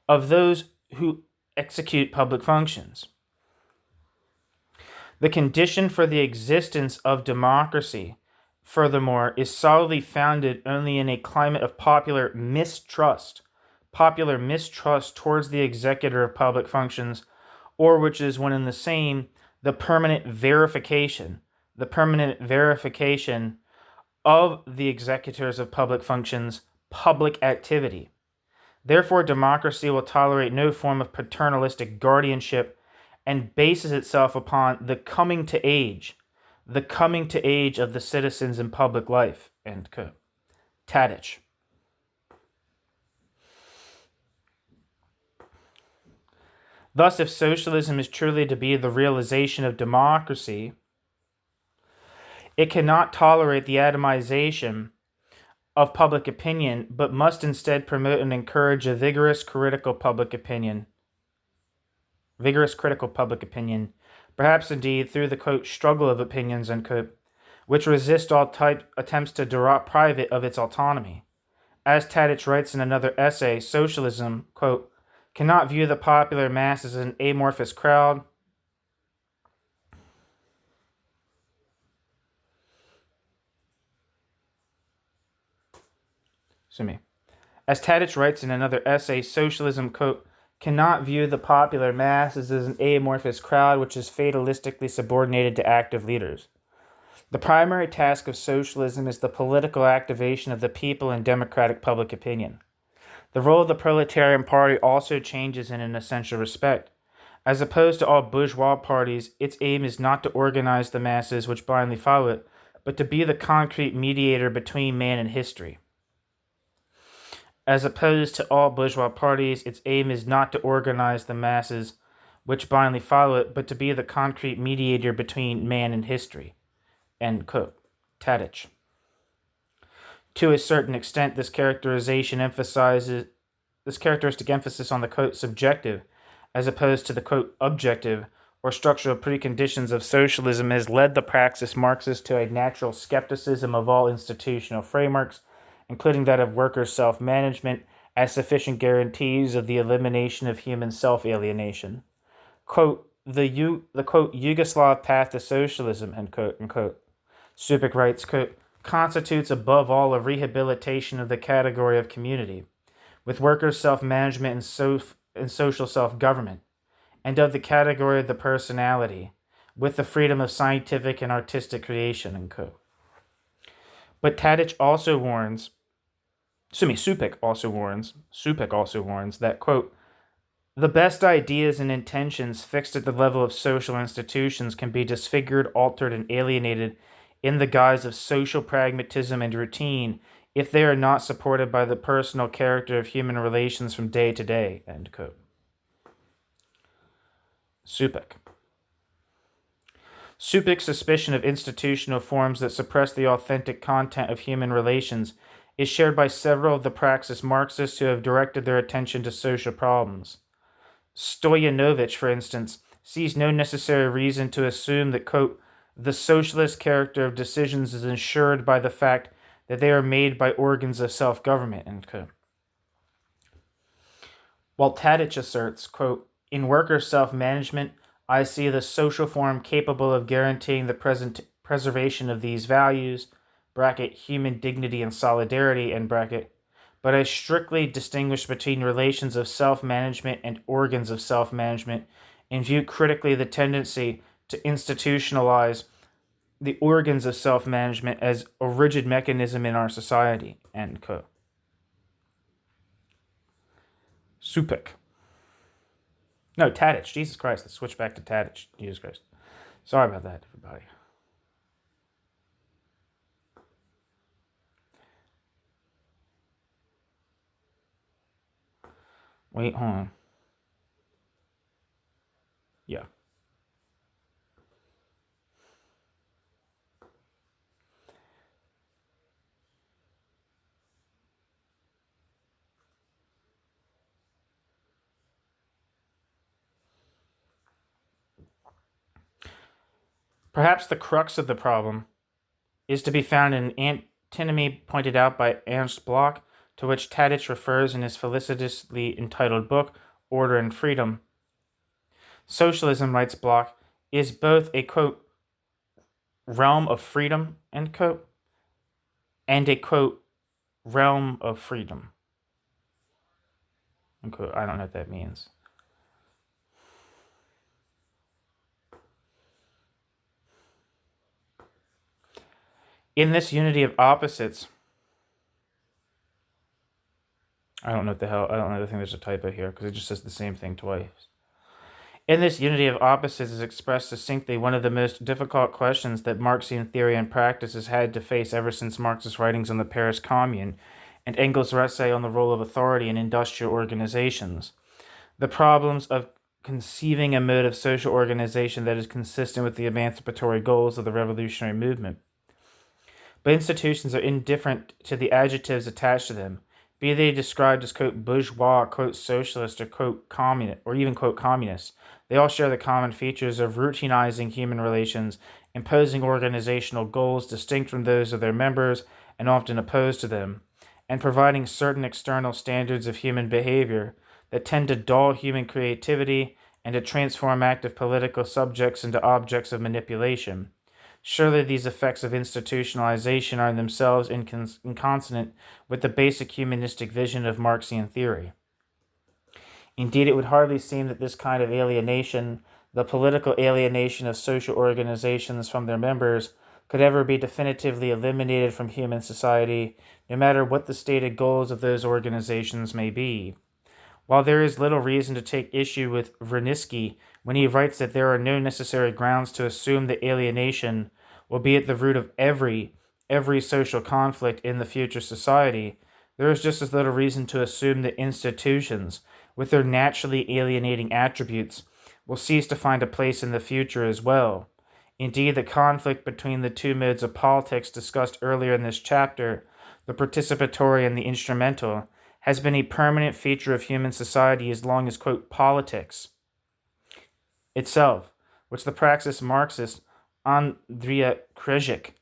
S1: of those who execute public functions. The condition for the existence of democracy, furthermore, is solidly founded only in a climate of popular mistrust towards the executor of public functions, or which is one and the same, the permanent verification of the executors of public functions, public activity. Therefore, democracy will tolerate no form of paternalistic guardianship and bases itself upon the coming to age of the citizens in public life, end quote. Tadich. Thus, if socialism is truly to be the realization of democracy, it cannot tolerate the atomization of public opinion, but must instead promote and encourage a vigorous critical public opinion, perhaps indeed through the, quote, struggle of opinions, end quote, which resist all attempts to deprive it of its autonomy. As Tadich writes in another essay, socialism, quote, cannot view the popular mass as an amorphous crowd, As Tadich writes in another essay, socialism, quote, cannot view the popular masses as an amorphous crowd which is fatalistically subordinated to active leaders. The primary task of socialism is the political activation of the people in democratic public opinion. The role of the proletarian party also changes in an essential respect. As opposed to all bourgeois parties, its aim is not to organize the masses which blindly follow it, but to be the concrete mediator between man and history. As opposed to all bourgeois parties, its aim is not to organize the masses which blindly follow it, but to be the concrete mediator between man and history. End quote. Tadich. To a certain extent, this characteristic emphasis on the, quote, subjective, as opposed to the, quote, objective, or structural preconditions of socialism has led the Praxis Marxists to a natural skepticism of all institutional frameworks, including that of workers' self-management, as sufficient guarantees of the elimination of human self-alienation. Quote, the quote, Yugoslav path to socialism, end quote, unquote. Subic writes, quote, constitutes above all a rehabilitation of the category of community, with workers' self-management and social self-government, and of the category of the personality, with the freedom of scientific and artistic creation, and co. But Supek also warns that, quote, the best ideas and intentions fixed at the level of social institutions can be disfigured, altered, and alienated in the guise of social pragmatism and routine if they are not supported by the personal character of human relations from day to day, end quote. Supek's suspicion of institutional forms that suppress the authentic content of human relations is shared by several of the Praxis Marxists who have directed their attention to social problems. Stoyanovich, for instance, sees no necessary reason to assume that, quote, the socialist character of decisions is ensured by the fact that they are made by organs of self-government, end quote. While Tadic asserts, quote, in worker self-management, I see the social form capable of guaranteeing the preservation of these values, bracket, human dignity and solidarity, end bracket, but I strictly distinguish between relations of self-management and organs of self-management and view critically the tendency to institutionalize the organs of self-management as a rigid mechanism in our society, end quote. Supek. No, Tadic. Jesus Christ. Let's switch back to Tadic. Jesus Christ. Sorry about that, everybody. Wait, hold on. Yeah. Perhaps the crux of the problem is to be found in an antinomy pointed out by Ernst Bloch, to which Tadic refers in his felicitously entitled book, Order and Freedom. Socialism, writes Bloch, is both a, quote, realm of freedom, end quote, and a, quote, realm of freedom. End quote. I don't know what that means. In this unity of opposites, I don't know what the hell, I don't think there's a typo here because it just says the same thing twice. In this unity of opposites is expressed succinctly one of the most difficult questions that Marxian theory and practice has had to face ever since Marx's writings on the Paris Commune and Engels' essay on the role of authority in industrial organizations. The problems of conceiving a mode of social organization that is consistent with the emancipatory goals of the revolutionary movement. But institutions are indifferent to the adjectives attached to them, be they described as, quote, bourgeois, quote, socialist, or, quote, communist, or even, quote, communist. They all share the common features of routinizing human relations, imposing organizational goals distinct from those of their members and often opposed to them, and providing certain external standards of human behavior that tend to dull human creativity and to transform active political subjects into objects of manipulation. Surely these effects of institutionalization are in themselves inconsonant with the basic humanistic vision of Marxian theory. Indeed, it would hardly seem that this kind of alienation, the political alienation of social organizations from their members, could ever be definitively eliminated from human society, no matter what the stated goals of those organizations may be. While there is little reason to take issue with Vranitzky when he writes that there are no necessary grounds to assume that alienation will be at the root of every social conflict in the future society, there is just as little reason to assume that institutions, with their naturally alienating attributes, will cease to find a place in the future as well. Indeed, the conflict between the two modes of politics discussed earlier in this chapter, the participatory and the instrumental, has been a permanent feature of human society as long as, quote, politics itself, which the Praxis Marxist Andrea Krejcik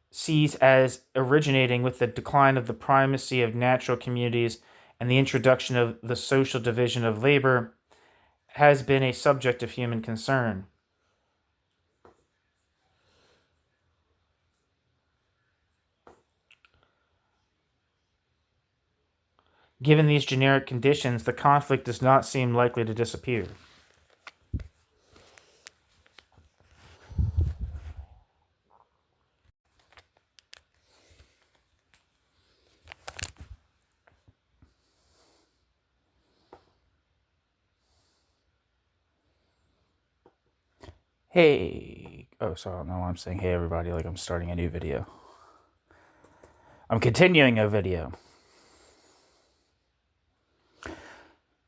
S1: sees as originating with the decline of the primacy of natural communities and the introduction of the social division of labor, has been a subject of human concern. Given these generic conditions, the conflict does not seem likely to disappear. Hey. Oh, sorry, no, I'm saying hey everybody like I'm starting a new video. I'm continuing a video.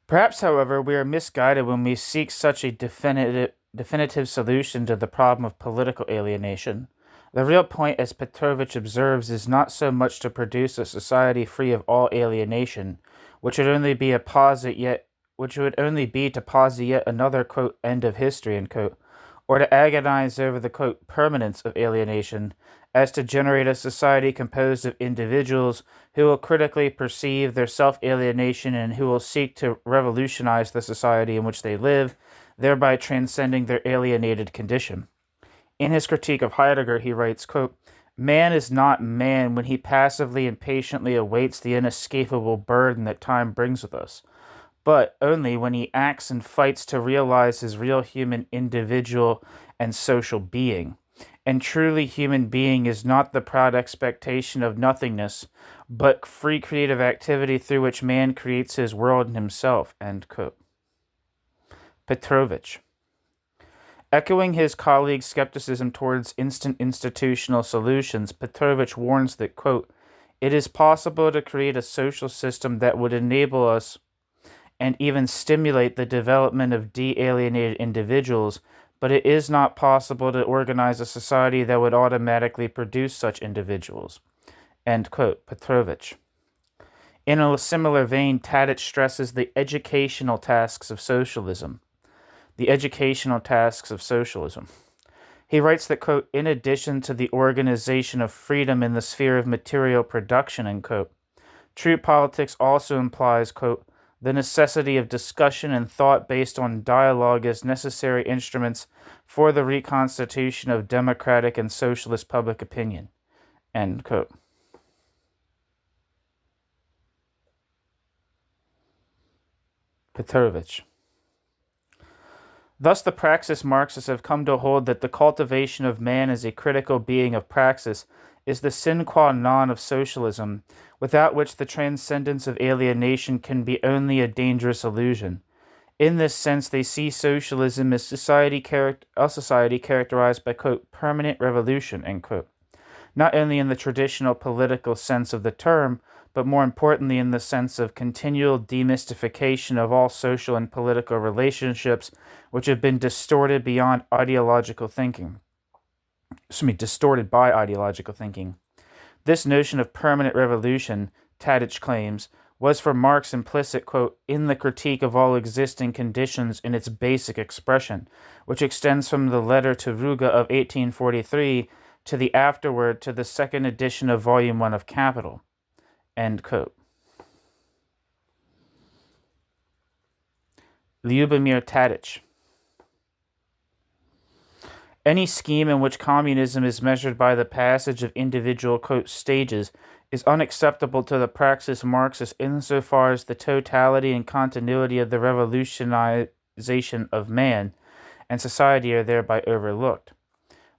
S1: Perhaps, however, we are misguided when we seek such a definitive solution to the problem of political alienation. The real point, as Petrovich observes, is not so much to produce a society free of all alienation, which would only be to posit yet another, quote, end of history, end quote, or to agonize over the, quote, permanence of alienation, as to generate a society composed of individuals who will critically perceive their self-alienation and who will seek to revolutionize the society in which they live, thereby transcending their alienated condition. In his critique of Heidegger, he writes, quote, "Man is not man when he passively and patiently awaits the inescapable burden that time brings with us, but only when he acts and fights to realize his real human individual and social being. And truly human being is not the proud expectation of nothingness, but free creative activity through which man creates his world and himself." End quote. Petrovich. Echoing his colleague's skepticism towards instant institutional solutions, Petrovich warns that, quote, "It is possible to create a social system that would enable us and even stimulate the development of de-alienated individuals, but it is not possible to organize a society that would automatically produce such individuals." End quote. Petrovich. In a similar vein, Tadic stresses the educational tasks of socialism. The educational tasks of socialism. He writes that, quote, "In addition to the organization of freedom in the sphere of material production," end quote, true politics also implies, quote, "the necessity of discussion and thought based on dialogue as necessary instruments for the reconstitution of democratic and socialist public opinion." End quote. Petrovich. Thus, the Praxis Marxists have come to hold that the cultivation of man as a critical being of praxis is the sine qua non of socialism, without which the transcendence of alienation can be only a dangerous illusion. In this sense, they see socialism as a society characterized by, quote, "permanent revolution," end quote, not only in the traditional political sense of the term, but more importantly in the sense of continual demystification of all social and political relationships which have been distorted by ideological thinking. This notion of permanent revolution, Tadic claims, was for Marx implicit, quote, "in the critique of all existing conditions in its basic expression," which extends from the letter to Ruga of 1843 to the afterword to the second edition of Volume 1 of Capital. End quote. Lyubomir Tadic. Any scheme in which communism is measured by the passage of individual, quote, "stages" is unacceptable to the Praxis Marxists insofar as the totality and continuity of the revolutionization of man and society are thereby overlooked.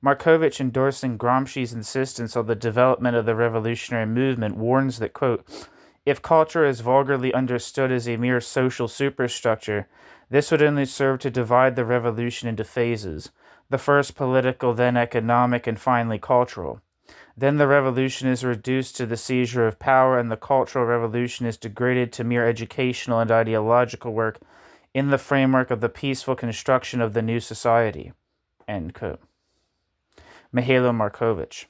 S1: Markovich, endorsing Gramsci's insistence on the development of the revolutionary movement, warns that, quote, "if culture is vulgarly understood as a mere social superstructure, this would only serve to divide the revolution into phases, the first political, then economic, and finally cultural. Then the revolution is reduced to the seizure of power, and the cultural revolution is degraded to mere educational and ideological work in the framework of the peaceful construction of the new society." End quote. Mihailo Markovich.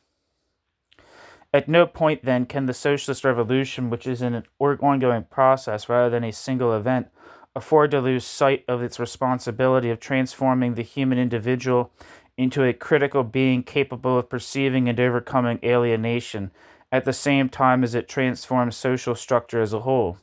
S1: At no point, then, can the socialist revolution, which is an ongoing process rather than a single event, afford to lose sight of its responsibility of transforming the human individual into a critical being capable of perceiving and overcoming alienation, at the same time as it transforms social structure as a whole.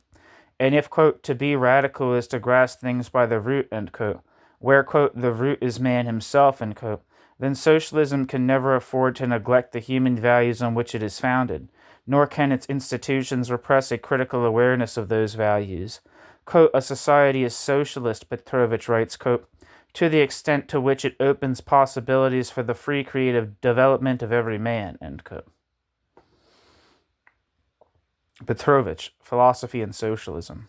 S1: And if, quote, "to be radical is to grasp things by the root," end quote, where, quote, "the root is man himself," end quote, then socialism can never afford to neglect the human values on which it is founded. nor can its institutions repress a critical awareness of those values. Quote, a society is socialist, Petrovich writes, quote, to the extent to which it opens possibilities for the free creative development of every man, end quote. Petrovich, Philosophy and Socialism.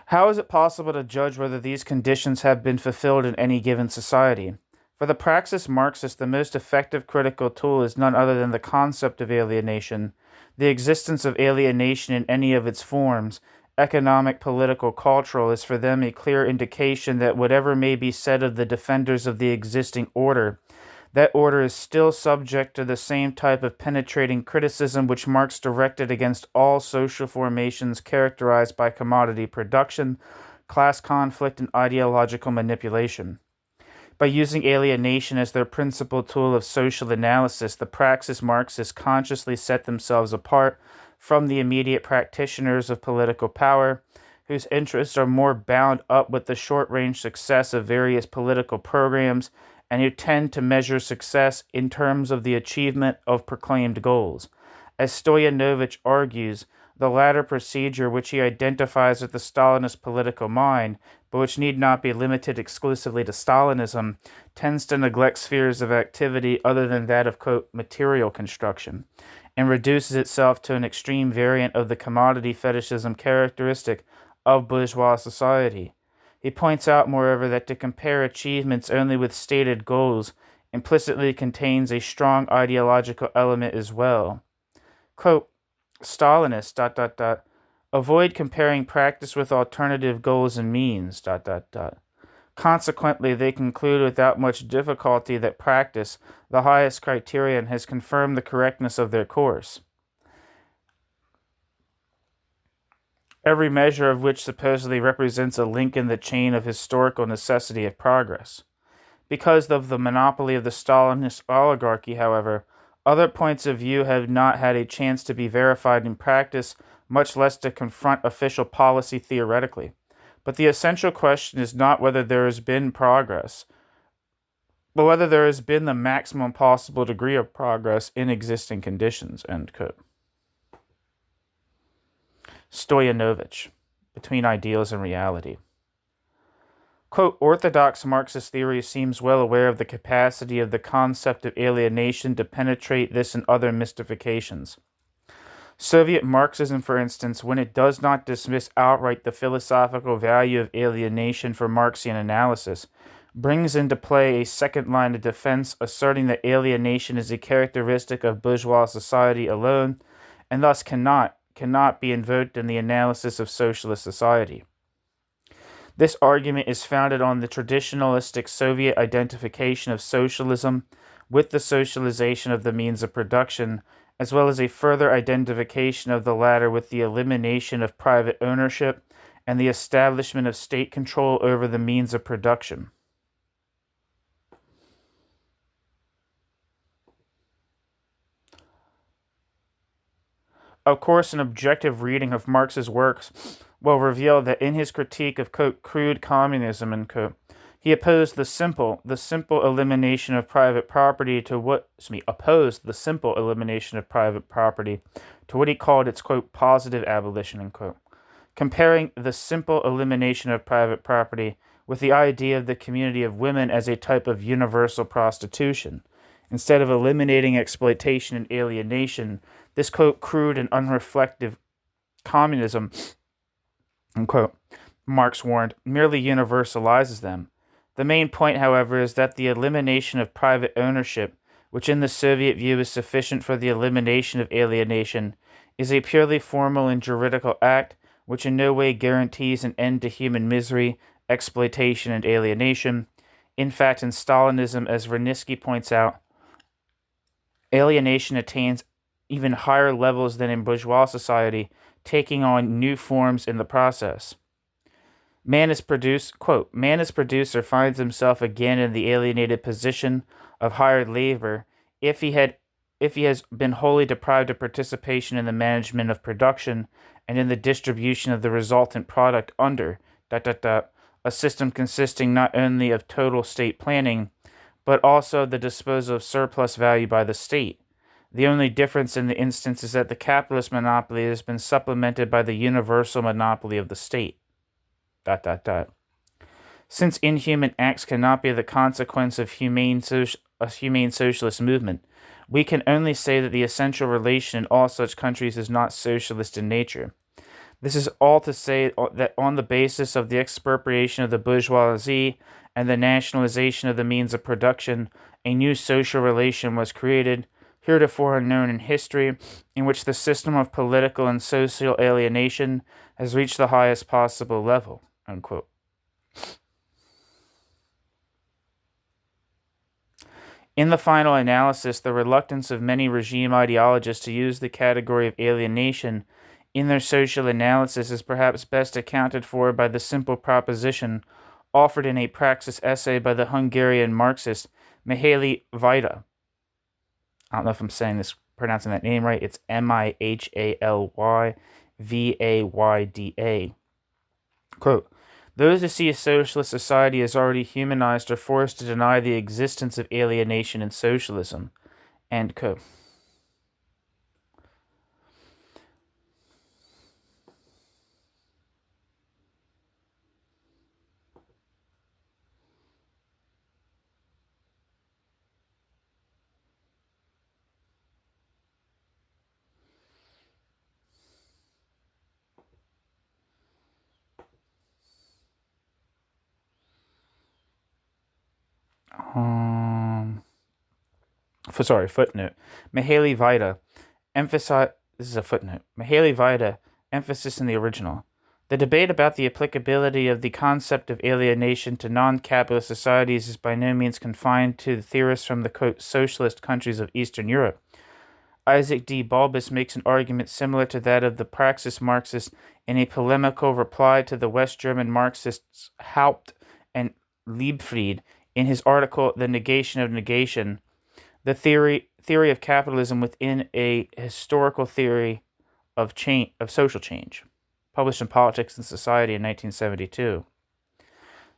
S1: How is it possible to judge whether these conditions have been fulfilled in any given society? For the Praxis Marxist, the most effective critical tool is none other than the concept of alienation. The existence of alienation in any of its forms, economic, political, cultural, is for them a clear indication that whatever may be said of the defenders of the existing order, that order is still subject to the same type of penetrating criticism which Marx directed against all social formations characterized by commodity production, class conflict, and ideological manipulation. By using alienation as their principal tool of social analysis, the Praxis Marxists consciously set themselves apart from the immediate practitioners of political power, whose interests are more bound up with the short-range success of various political programs and who tend to measure success in terms of the achievement of proclaimed goals. As Stoyanovich argues, the latter procedure, which he identifies with the Stalinist political mind, but which need not be limited exclusively to Stalinism, tends to neglect spheres of activity other than that of, quote, material construction, and reduces itself to an extreme variant of the commodity fetishism characteristic of bourgeois society. He points out, moreover, that to compare achievements only with stated goals implicitly contains a strong ideological element as well. Quote, Stalinists, ... avoid comparing practice with alternative goals and means, ... Consequently, they conclude without much difficulty that practice, the highest criterion, has confirmed the correctness of their course, every measure of which supposedly represents a link in the chain of historical necessity of progress. Because of the monopoly of the Stalinist oligarchy, however, other points of view have not had a chance to be verified in practice, much less to confront official policy theoretically. But the essential question is not whether there has been progress, but whether there has been the maximum possible degree of progress in existing conditions, end quote. Stoyanovich, Between Ideals and Reality. Quote, orthodox Marxist theory seems well aware of the capacity of the concept of alienation to penetrate this and other mystifications. Soviet Marxism, for instance, when it does not dismiss outright the philosophical value of alienation for Marxian analysis, brings into play a second line of defense asserting that alienation is a characteristic of bourgeois society alone, and thus cannot be invoked in the analysis of socialist society. This argument is founded on the traditionalistic Soviet identification of socialism with the socialization of the means of production, as well as a further identification of the latter with the elimination of private ownership and the establishment of state control over the means of production. Of course, an objective reading of Marx's works will reveal that in his critique of, quote, crude communism, end quote, he opposed the simple elimination of private property to what he called its, quote, positive abolition, end quote, comparing the simple elimination of private property with the idea of the community of women as a type of universal prostitution. Instead of eliminating exploitation and alienation, this, quote, crude and unreflective communism, unquote, Marx warned, merely universalizes them. The main point, however, is that the elimination of private ownership, which in the Soviet view is sufficient for the elimination of alienation, is a purely formal and juridical act which in no way guarantees an end to human misery, exploitation, and alienation. In fact, in Stalinism, as Verninsky points out, alienation attains even higher levels than in bourgeois society, taking on new forms in the process. Man is produced or finds himself again in the alienated position of hired labor if he has been wholly deprived of participation in the management of production and in the distribution of the resultant product under a system consisting not only of total state planning, but also the disposal of surplus value by the state. The only difference in the instance is that the capitalist monopoly has been supplemented by the universal monopoly of the state. ... Since inhuman acts cannot be the consequence of a humane socialist movement, we can only say that the essential relation in all such countries is not socialist in nature. This is all to say that on the basis of the expropriation of the bourgeoisie and the nationalization of the means of production, a new social relation was created, heretofore unknown in history, in which the system of political and social alienation has reached the highest possible level." Unquote. In the final analysis, the reluctance of many regime ideologists to use the category of alienation in their social analysis is perhaps best accounted for by the simple proposition offered in a Praxis essay by the Hungarian Marxist Mihaly Vajda. I don't know if I'm pronouncing that name right. It's Mihalyvayda. Quote, "Those who see a socialist society as already humanized are forced to deny the existence of alienation in socialism." End quote. Footnote. Mihaly Vajda emphasize. This is a footnote. Mihaly Vajda, emphasis in the original. The debate about the applicability of the concept of alienation to non-capitalist societies is by no means confined to the theorists from the quote, socialist countries of Eastern Europe. Isaac D. Bulbus makes an argument similar to that of the Praxis Marxists in a polemical reply to the West German Marxists Haupt and Liebfried in his article The Negation of Negation, the theory of capitalism within a historical theory of social change, published in Politics and Society in 1972.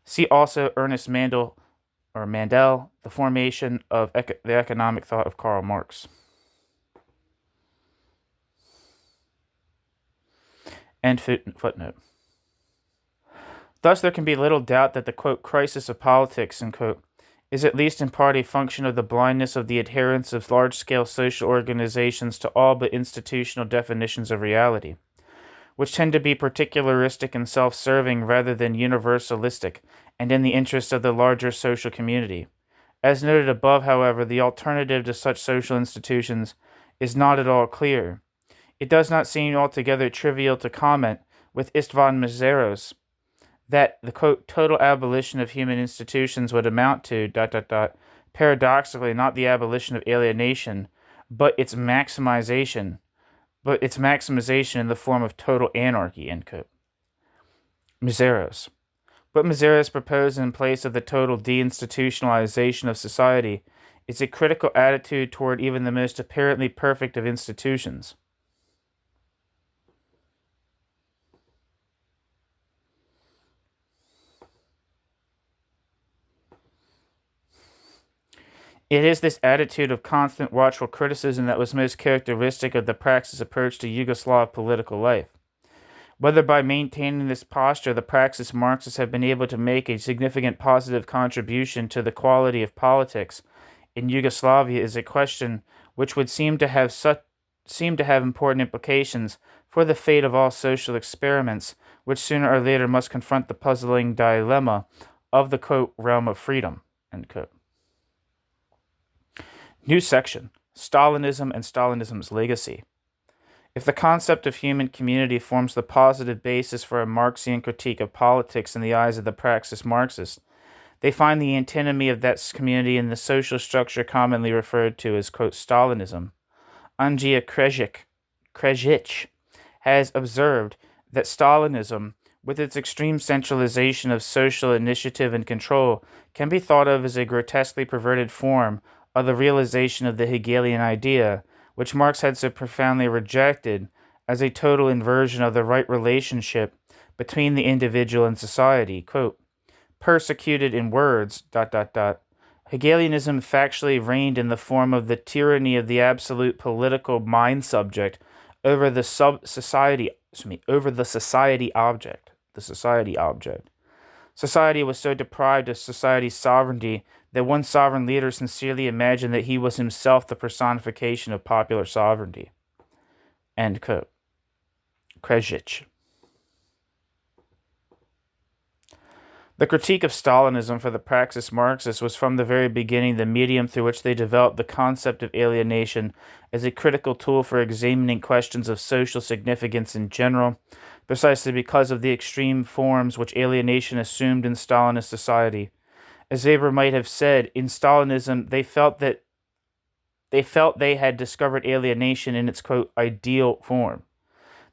S1: See also Ernest Mandel, The Formation of the Economic Thought of Karl Marx. End footnote. Thus, there can be little doubt that the, quote, crisis of politics, end quote, is at least in part a function of the blindness of the adherents of large-scale social organizations to all but institutional definitions of reality, which tend to be particularistic and self-serving rather than universalistic and in the interest of the larger social community. As noted above, however, the alternative to such social institutions is not at all clear. It does not seem altogether trivial to comment, with Istvan Meszaros, that the, quote, total abolition of human institutions would amount to, paradoxically, not the abolition of alienation, but its maximization in the form of total anarchy, end quote. Meszaros. What Meszaros proposed in place of the total deinstitutionalization of society is a critical attitude toward even the most apparently perfect of institutions. It is this attitude of constant watchful criticism that was most characteristic of the Praxis approach to Yugoslav political life. Whether by maintaining this posture the Praxis Marxists have been able to make a significant positive contribution to the quality of politics in Yugoslavia is a question which would seem to have important implications for the fate of all social experiments, which sooner or later must confront the puzzling dilemma of the, quote, realm of freedom, end quote. New section, Stalinism and Stalinism's legacy. If the concept of human community forms the positive basis for a Marxian critique of politics in the eyes of the Praxis Marxists, they find the antinomy of that community in the social structure commonly referred to as, quote, Stalinism. Andrija Krejic has observed that Stalinism, with its extreme centralization of social initiative and control, can be thought of as a grotesquely perverted form of the realization of the Hegelian idea, which Marx had so profoundly rejected, as a total inversion of the right relationship between the individual and society. Quote, persecuted in words, Hegelianism factually reigned in the form of the tyranny of the absolute political mind subject over the society object. The society object. Society was so deprived of society's sovereignty that one sovereign leader sincerely imagined that he was himself the personification of popular sovereignty. End quote. Krejcik. The critique of Stalinism for the Praxis Marxists was from the very beginning the medium through which they developed the concept of alienation as a critical tool for examining questions of social significance in general, precisely because of the extreme forms which alienation assumed in Stalinist society. As Weber might have said, in Stalinism they felt they had discovered alienation in its, quote, ideal form.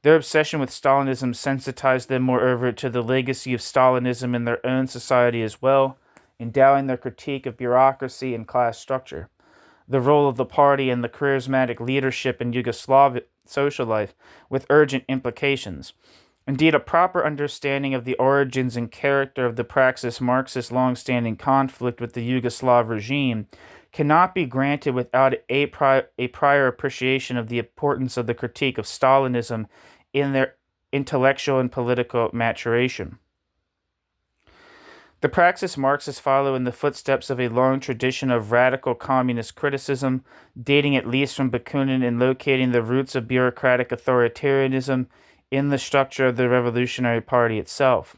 S1: Their obsession with Stalinism sensitized them, moreover, to the legacy of Stalinism in their own society as well, endowing their critique of bureaucracy and class structure, the role of the party and the charismatic leadership in Yugoslavia social life with urgent implications. Indeed, a proper understanding of the origins and character of the Praxis Marxist long-standing conflict with the Yugoslav regime cannot be granted without a prior appreciation of the importance of the critique of Stalinism in their intellectual and political maturation. The Praxis Marxists follow in the footsteps of a long tradition of radical communist criticism, dating at least from Bakunin and locating the roots of bureaucratic authoritarianism in the structure of the Revolutionary Party itself.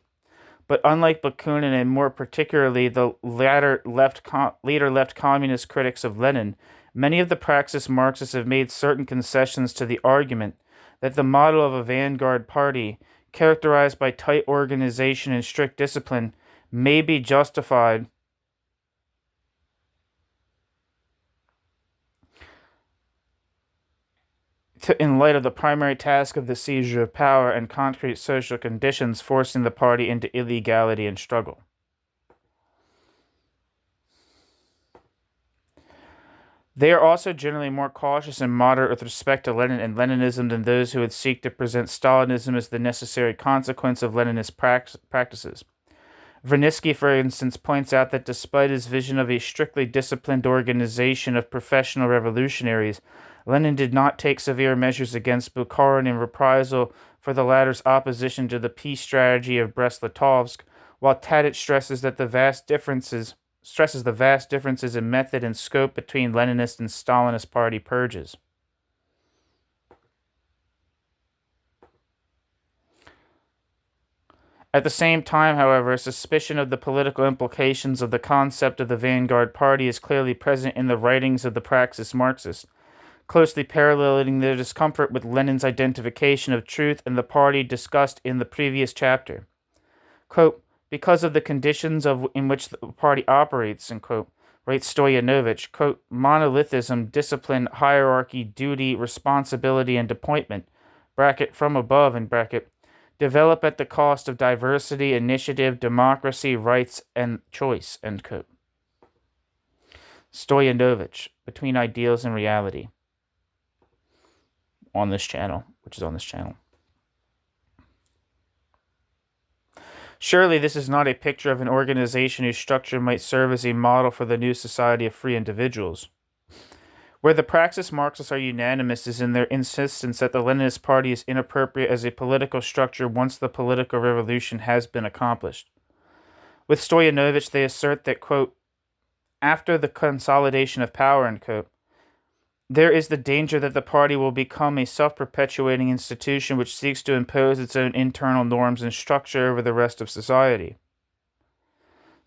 S1: But unlike Bakunin and more particularly the later left communist critics of Lenin, many of the Praxis Marxists have made certain concessions to the argument that the model of a vanguard party, characterized by tight organization and strict discipline, may be justified in light of the primary task of the seizure of power and concrete social conditions forcing the party into illegality and struggle. They are also generally more cautious and moderate with respect to Lenin and Leninism than those who would seek to present Stalinism as the necessary consequence of Leninist practices. Vranitzky, for instance, points out that despite his vision of a strictly disciplined organization of professional revolutionaries, Lenin did not take severe measures against Bukharin in reprisal for the latter's opposition to the peace strategy of Brest-Litovsk, while Tadic stresses the vast differences in method and scope between Leninist and Stalinist party purges. At the same time, however, a suspicion of the political implications of the concept of the vanguard party is clearly present in the writings of the Praxis Marxists, closely paralleling their discomfort with Lenin's identification of truth and the party discussed in the previous chapter. Quote, because of the conditions in which the party operates, end quote, writes Stoyanovich, quote, monolithism, discipline, hierarchy, duty, responsibility, and appointment, bracket, from above, and bracket, develop at the cost of diversity, initiative, democracy, rights, and choice, end quote. Stoyanovich, Between Ideals and Reality, on this channel, which is on this channel. Surely this is not a picture of an organization whose structure might serve as a model for the new society of free individuals. Where the Praxis Marxists are unanimous is in their insistence that the Leninist Party is inappropriate as a political structure once the political revolution has been accomplished. With Stoyanovich, they assert that, quote, after the consolidation of power, end quote, there is the danger that the party will become a self-perpetuating institution which seeks to impose its own internal norms and structure over the rest of society.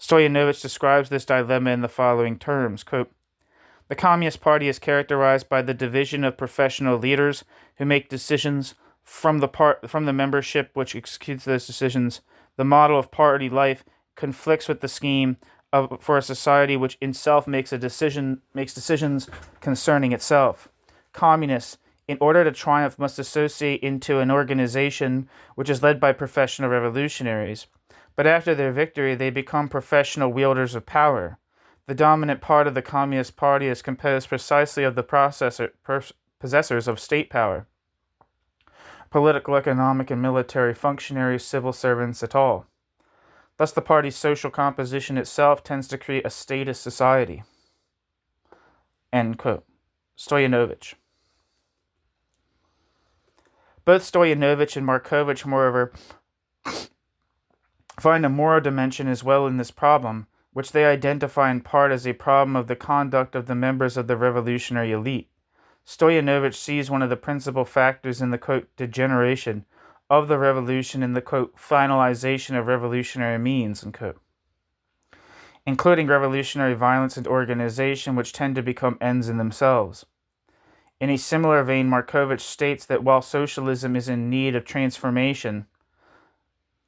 S1: Stoyanovich describes this dilemma in the following terms, quote, the Communist Party is characterized by the division of professional leaders who make decisions from the membership which executes those decisions. The model of party life conflicts with the scheme for a society which in itself makes decisions concerning itself. Communists, in order to triumph, must associate into an organization which is led by professional revolutionaries. But after their victory, they become professional wielders of power. The dominant part of the Communist Party is composed precisely of the possessors of state power, political, economic, and military functionaries, civil servants, et al. Thus, the party's social composition itself tends to create a statist society. End quote. Stoyanovich. Both Stoyanovich and Markovich, moreover, find a moral dimension as well in this problem, which they identify in part as a problem of the conduct of the members of the revolutionary elite. Stoyanovich sees one of the principal factors in the, quote, degeneration of the revolution in the, quote, finalization of revolutionary means, unquote, including revolutionary violence and organization, which tend to become ends in themselves. In a similar vein, Markovich states that while socialism is in need of transformation,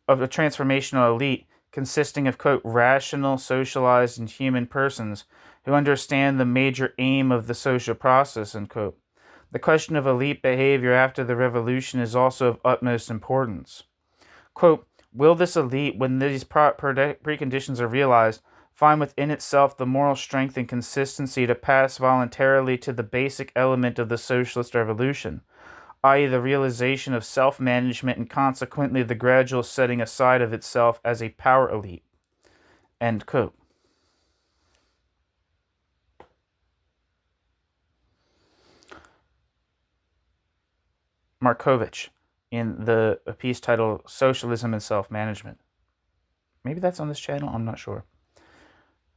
S1: of a transformational elite consisting of, quote, rational, socialized, and human persons who understand the major aim of the social process, unquote, the question of elite behavior after the revolution is also of utmost importance. Quote, will this elite, when these preconditions are realized, find within itself the moral strength and consistency to pass voluntarily to the basic element of the socialist revolution, i.e. the realization of self-management and consequently the gradual setting aside of itself as a power elite? End quote. Markovich, in a piece titled Socialism and Self-Management. Maybe that's on this channel, I'm not sure.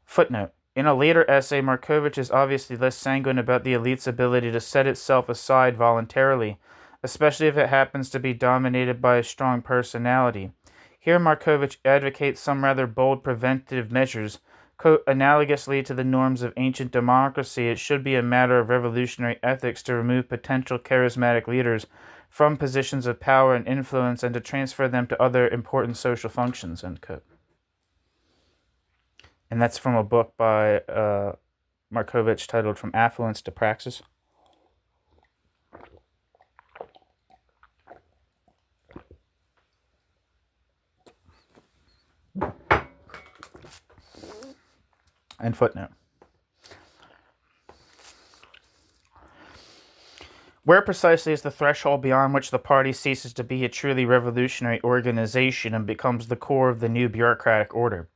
S1: Footnote. In a later essay, Markovich is obviously less sanguine about the elite's ability to set itself aside voluntarily, especially if it happens to be dominated by a strong personality. Here, Markovich advocates some rather bold preventive measures. Quote, analogously to the norms of ancient democracy, it should be a matter of revolutionary ethics to remove potential charismatic leaders from positions of power and influence and to transfer them to other important social functions, end quote. And that's from a book by Markovich titled From Affluence to Praxis. And footnote. Where precisely is the threshold beyond which the party ceases to be a truly revolutionary organization and becomes the core of the new bureaucratic order?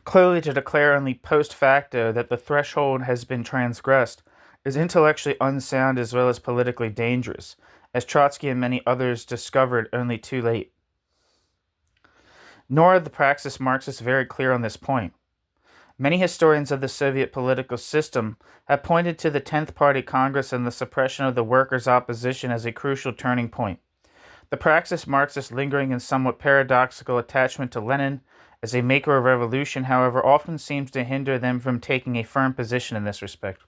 S1: Clearly, to declare only post facto that the threshold has been transgressed is intellectually unsound as well as politically dangerous, as Trotsky and many others discovered only too late. Nor are the Praxis Marxists very clear on this point. Many historians of the Soviet political system have pointed to the 10th Party Congress and the suppression of the workers' opposition as a crucial turning point. The Praxis Marxists' lingering and somewhat paradoxical attachment to Lenin as a maker of revolution, however, often seems to hinder them from taking a firm position in this respect.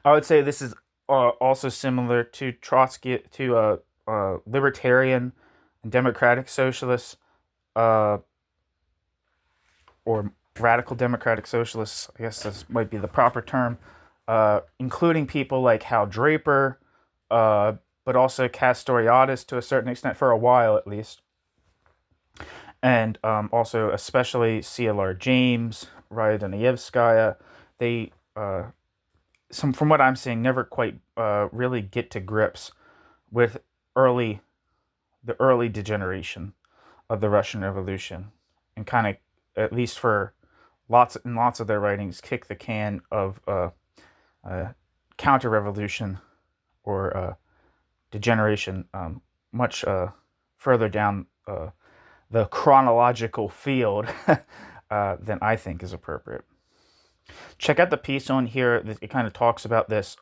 S1: I would say this is also similar to Trotsky, to libertarian and democratic socialists, or radical democratic socialists, I guess this might be the proper term, including people like Hal Draper, but also Castoriadis to a certain extent, for a while at least. And also especially CLR James, Raya Dunayevskaya. They, from what I'm seeing, never quite really get to grips with the early degeneration of the Russian Revolution, and kind of, at least for lots of their writings, kick the can of counter-revolution or degeneration much further down the chronological field than I think is appropriate. Check out the piece on here. It kind of talks about this.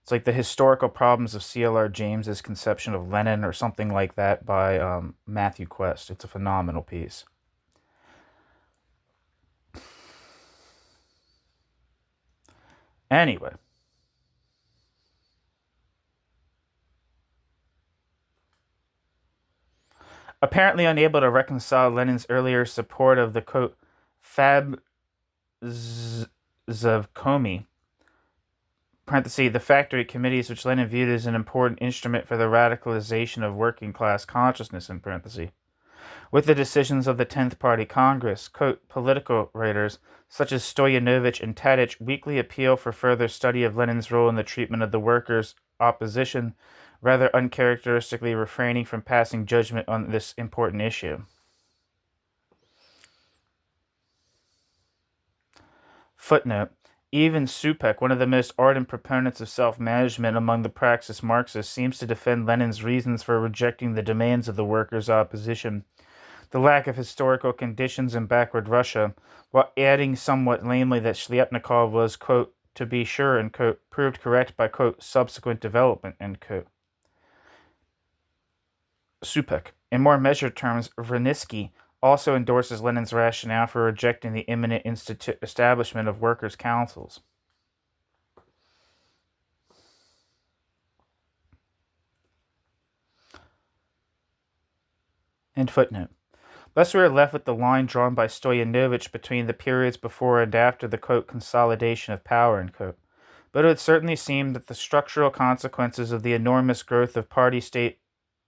S1: It's like the historical problems of CLR James's conception of Lenin or something like that by Matthew Quest. It's a phenomenal piece. Anyway. Apparently unable to reconcile Lenin's earlier support of the, quote, Fab Zavkomi, parenthesis, the factory committees which Lenin viewed as an important instrument for the radicalization of working class consciousness, in parenthesis, with the decisions of the 10th Party Congress, quote, political writers such as Stoyanovich and Tadich weekly appeal for further study of Lenin's role in the treatment of the workers' opposition, rather uncharacteristically refraining from passing judgment on this important issue. Footnote. Even Supek, one of the most ardent proponents of self-management among the Praxis Marxists, seems to defend Lenin's reasons for rejecting the demands of the workers' opposition, the lack of historical conditions in backward Russia, while adding somewhat lamely that Shliapnikov was, quote, to be sure, and, quote, proved correct by, quote, subsequent development, end quote. Supek. In more measured terms, Vranitzky also endorses Lenin's rationale for rejecting the imminent establishment of workers' councils. End footnote. Thus we are left with the line drawn by Stoyanovich between the periods before and after the, quote, consolidation of power, end quote. But it would certainly seem that the structural consequences of the enormous growth of party-state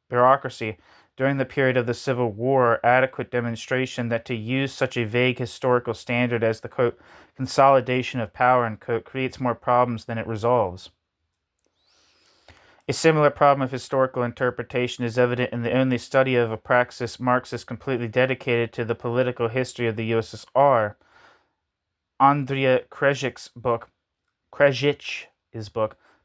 S1: bureaucracy during the period of the Civil War are adequate demonstration that to use such a vague historical standard as the, quote, consolidation of power, end quote, creates more problems than it resolves. A similar problem of historical interpretation is evident in the only study of a Praxis Marxist completely dedicated to the political history of the USSR, Andrea Krejcik's book,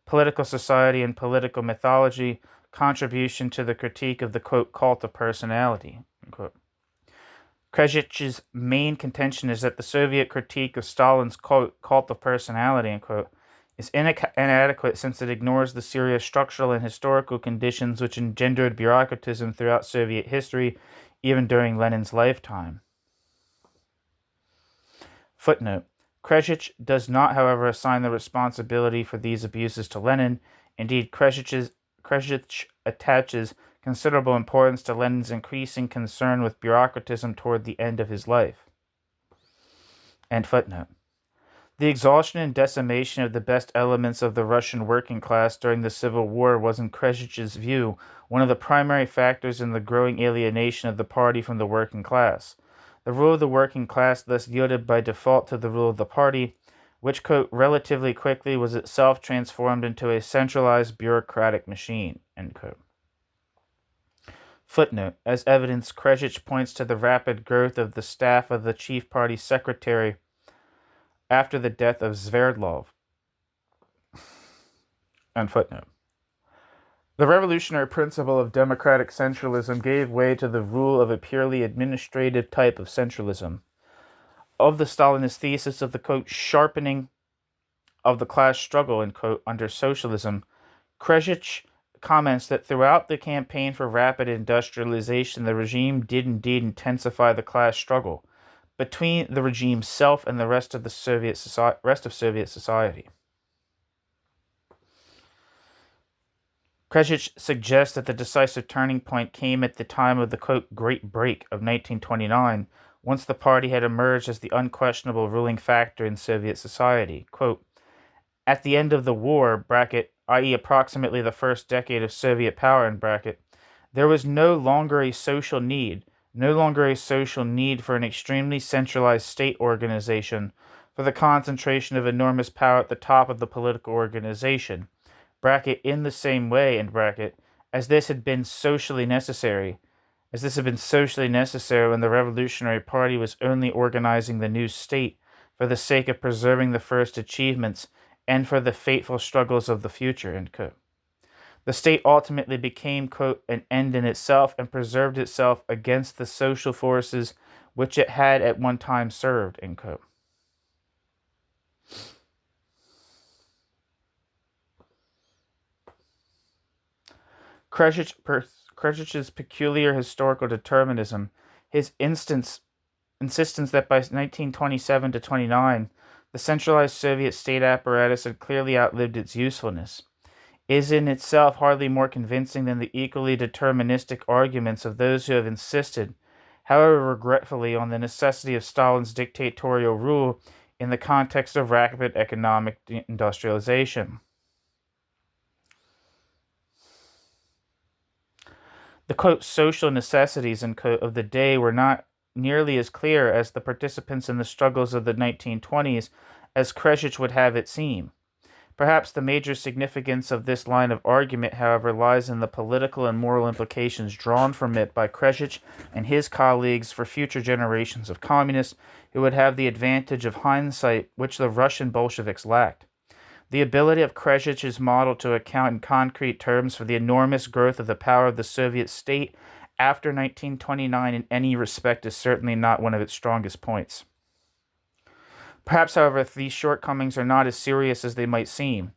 S1: Political Society and Political Mythology, Contribution to the Critique of the, quote, Cult of Personality, unquote. Krejcik's main contention is that the Soviet critique of Stalin's, quote, cult of personality, unquote, is inadequate since it ignores the serious structural and historical conditions which engendered bureaucratism throughout Soviet history, even during Lenin's lifetime. Footnote. Krejcik does not, however, assign the responsibility for these abuses to Lenin. Indeed, Krejcik attaches considerable importance to Lenin's increasing concern with bureaucratism toward the end of his life. End footnote. The exhaustion and decimation of the best elements of the Russian working class during the Civil War was, in Krejcik's view, one of the primary factors in the growing alienation of the party from the working class. The rule of the working class thus yielded by default to the rule of the party, which, quote, relatively quickly was itself transformed into a centralized bureaucratic machine, end quote. Footnote. As evidence, Krejcik points to the rapid growth of the staff of the chief party secretary after the death of Sverdlov. End footnote. The revolutionary principle of democratic centralism gave way to the rule of a purely administrative type of centralism. Of the Stalinist thesis of the, quote, sharpening of the class struggle, end quote, under socialism, Krejcik comments that throughout the campaign for rapid industrialization, the regime did indeed intensify the class struggle between the regime's self and the rest of Soviet society. Krejcik suggests that the decisive turning point came at the time of the, quote, Great Break of 1929, once the party had emerged as the unquestionable ruling factor in Soviet society. Quote, at the end of the war, bracket, i.e. approximately the first decade of Soviet power, in bracket, there was no longer a social need for an extremely centralized state organization, for the concentration of enormous power at the top of the political organization, bracket, in the same way, end bracket, as this had been socially necessary when the Revolutionary Party was only organizing the new state for the sake of preserving the first achievements and for the fateful struggles of the future, end quote. The state ultimately became, quote, an end in itself and preserved itself against the social forces which it had at one time served, end quote. Krejcik's peculiar historical determinism, his insistence that by 1927 to 29, the centralized Soviet state apparatus had clearly outlived its usefulness, is in itself hardly more convincing than the equally deterministic arguments of those who have insisted, however regretfully, on the necessity of Stalin's dictatorial rule in the context of rapid economic industrialization. The, quote, social necessities, end quote, of the day were not nearly as clear as the participants in the struggles of the 1920s as Krejcik would have it seem. Perhaps the major significance of this line of argument, however, lies in the political and moral implications drawn from it by Krejcik and his colleagues for future generations of communists who would have the advantage of hindsight which the Russian Bolsheviks lacked. The ability of Krejcik's model to account in concrete terms for the enormous growth of the power of the Soviet state after 1929 in any respect is certainly not one of its strongest points. Perhaps, however, these shortcomings are not as serious as they might seem.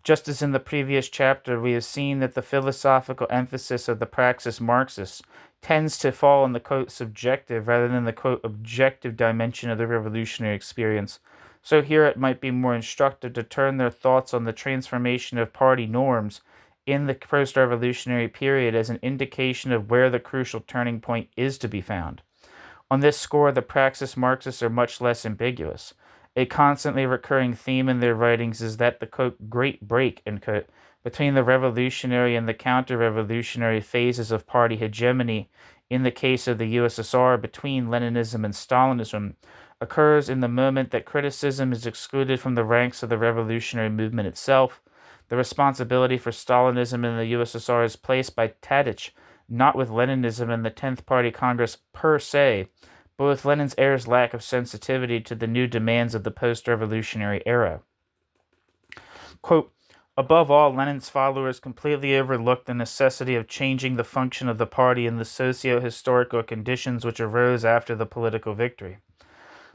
S1: Just as in the previous chapter, we have seen that the philosophical emphasis of the Praxis Marxists tends to fall on the quote subjective rather than the quote objective dimension of the revolutionary experience. So here it might be more instructive to turn their thoughts on the transformation of party norms in the post-revolutionary period as an indication of where the crucial turning point is to be found. On this score, the Praxis Marxists are much less ambiguous. A constantly recurring theme in their writings is that the quote great break end quote, between the revolutionary and the counter-revolutionary phases of party hegemony in the case of the USSR between Leninism and Stalinism occurs in the moment that criticism is excluded from the ranks of the revolutionary movement itself. The responsibility for Stalinism in the USSR is placed by Tadic, not with Leninism and the 10th Party Congress per se, but with Lenin's heirs' lack of sensitivity to the new demands of the post-revolutionary era. Quote, above all, Lenin's followers completely overlooked the necessity of changing the function of the party in the socio-historical conditions which arose after the political victory.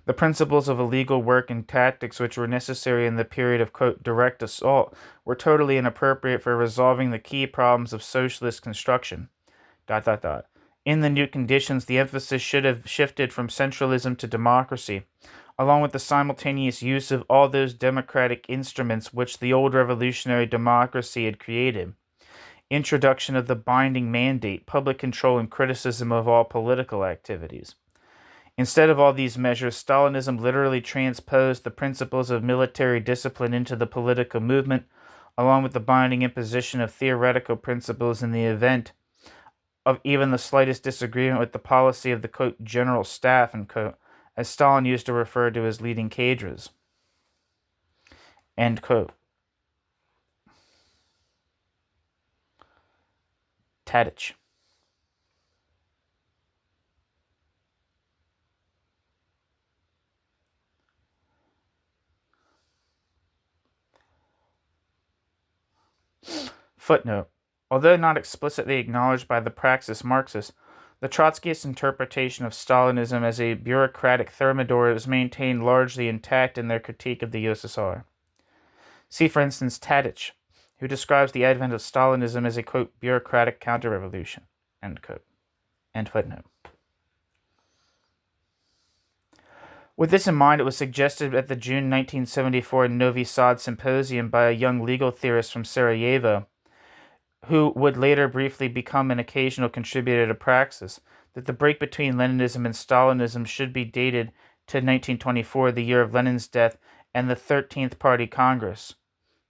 S1: The principles of illegal work and tactics which were necessary in the period of, quote, direct assault were totally inappropriate for resolving the key problems of socialist construction. In the new conditions, the emphasis should have shifted from centralism to democracy, along with the simultaneous use of all those democratic instruments which the old revolutionary democracy had created. Introduction of the binding mandate, public control, and criticism of all political activities. Instead of all these measures, Stalinism literally transposed the principles of military discipline into the political movement, along with the binding imposition of theoretical principles in the event of even the slightest disagreement with the policy of the, quote, general staff, end quote, as Stalin used to refer to his leading cadres. End quote. Tadic. Footnote. Although not explicitly acknowledged by the Praxis Marxists, the Trotskyist interpretation of Stalinism as a bureaucratic thermidor is maintained largely intact in their critique of the USSR. See, for instance, Tadic, who describes the advent of Stalinism as a, quote, bureaucratic counter-revolution, end quote. End footnote. With this in mind, it was suggested at the June 1974 Novi Sad Symposium by a young legal theorist from Sarajevo, who would later briefly become an occasional contributor to Praxis, that the break between Leninism and Stalinism should be dated to 1924, the year of Lenin's death, and the 13th Party Congress.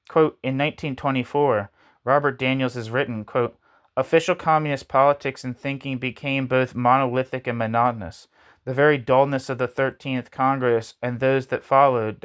S1: Quote, in 1924, Robert Daniels has written, quote, official communist politics and thinking became both monolithic and monotonous. The very dullness of the 13th Congress and those that followed,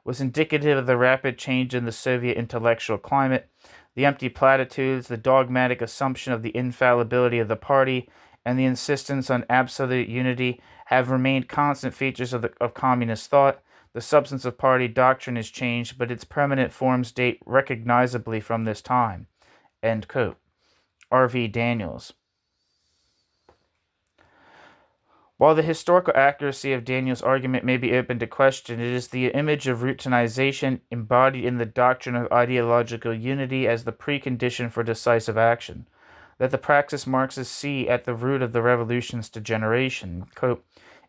S1: was indicative of the rapid change in the Soviet intellectual climate. The empty platitudes, the dogmatic assumption of the infallibility of the party, and the insistence on absolute unity have remained constant features of communist thought. The substance of party doctrine has changed, but its permanent forms date recognizably from this time. End quote. R.V. Daniels. While the historical accuracy of Daniels' argument may be open to question, it is the image of routinization embodied in the doctrine of ideological unity as the precondition for decisive action that the Praxis Marxists see at the root of the revolution's degeneration. Quote,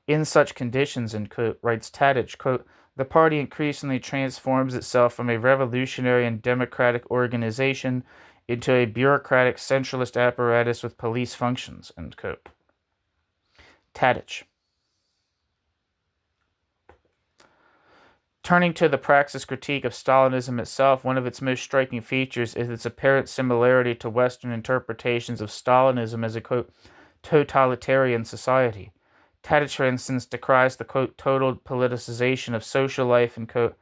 S1: in such conditions, end quote, writes Tadic, quote, the party increasingly transforms itself from a revolutionary and democratic organization into a bureaucratic centralist apparatus with police functions, end quote. Tadic. Turning to the Praxis critique of Stalinism itself, one of its most striking features is its apparent similarity to Western interpretations of Stalinism as a, quote, totalitarian society. Tadic, for instance, decries the, quote, total politicization of social life and, quote,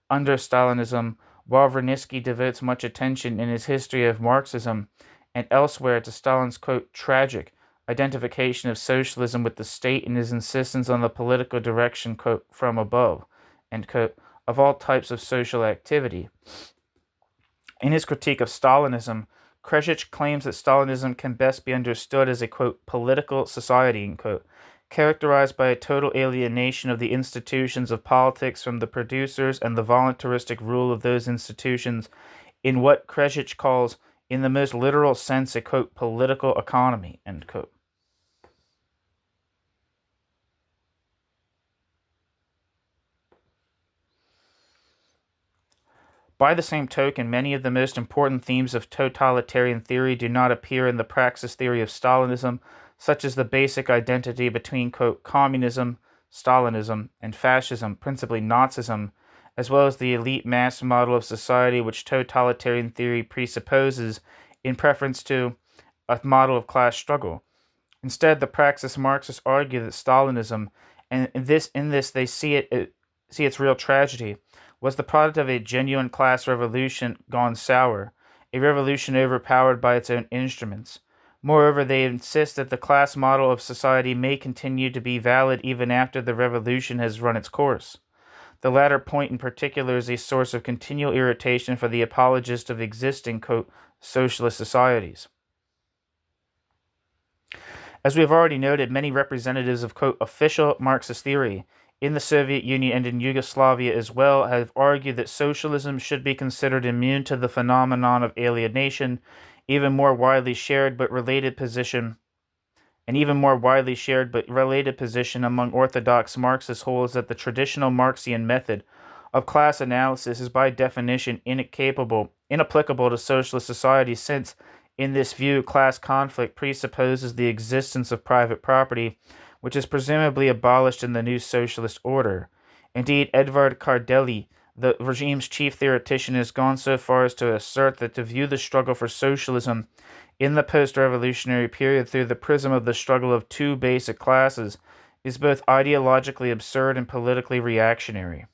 S1: under Stalinism, while Vernitzky devotes much attention in his history of Marxism and elsewhere to Stalin's, quote, tragic identification of socialism with the state and his insistence on the political direction, quote, from above, end quote, of all types of social activity. In his critique of Stalinism, Krejcik claims that Stalinism can best be understood as a, quote, political society, end quote, characterized by a total alienation of the institutions of politics from the producers and the voluntaristic rule of those institutions in what Krejcik calls, in the most literal sense, a, quote, political economy, end quote. By the same token, many of the most important themes of totalitarian theory do not appear in the Praxis theory of Stalinism, such as the basic identity between, quote, communism, Stalinism, and fascism, principally Nazism, as well as the elite mass model of society which totalitarian theory presupposes in preference to a model of class struggle. Instead, the Praxis Marxists argue that Stalinism, and in this they see its real tragedy, was the product of a genuine class revolution gone sour, a revolution overpowered by its own instruments. Moreover, they insist that the class model of society may continue to be valid even after the revolution has run its course. The latter point in particular is a source of continual irritation for the apologists of existing, quote, socialist societies. As we have already noted, many representatives of, quote, official Marxist theory in the Soviet Union and in Yugoslavia as well have argued that socialism should be considered immune to the phenomenon of alienation. Even more widely shared but related position among orthodox Marxists holds that the traditional Marxian method of class analysis is by definition inapplicable to socialist society, since, in this view, class conflict presupposes the existence of private property, which is presumably abolished in the new socialist order. Indeed, Edvard Kardelj, the regime's chief theoretician, has gone so far as to assert that to view the struggle for socialism in the post-revolutionary period through the prism of the struggle of two basic classes is both ideologically absurd and politically reactionary.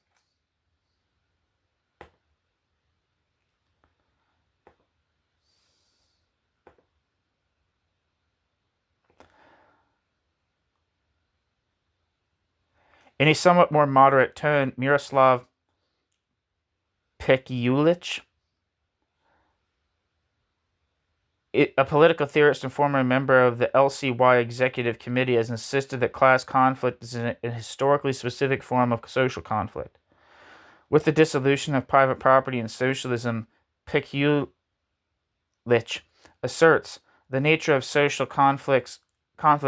S1: In a somewhat more moderate tone, Miroslav Pekulich, a political theorist and former member of the LCY Executive Committee, has insisted that class conflict is a historically specific form of social conflict. With the dissolution of private property in socialism, Pekulich asserts the nature of social conflict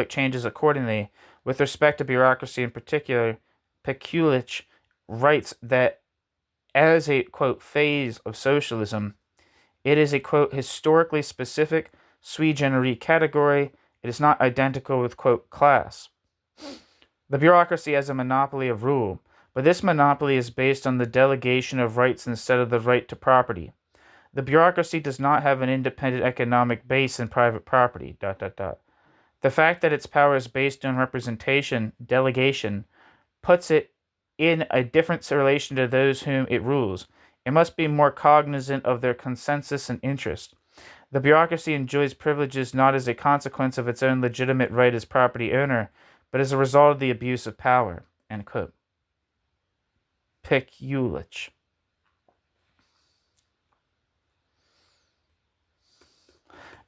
S1: changes accordingly. With respect to bureaucracy in particular, Pekulich writes that as a, quote, phase of socialism, it is a, quote, historically specific sui generis category. It is not identical with, quote, class. The bureaucracy has a monopoly of rule, but this monopoly is based on the delegation of rights instead of the right to property. The bureaucracy does not have an independent economic base in private property, The fact that its power is based on representation, delegation, puts it in a different relation to those whom it rules. It must be more cognizant of their consensus and interest. The bureaucracy enjoys privileges not as a consequence of its own legitimate right as property owner, but as a result of the abuse of power, end quote. Pekulich.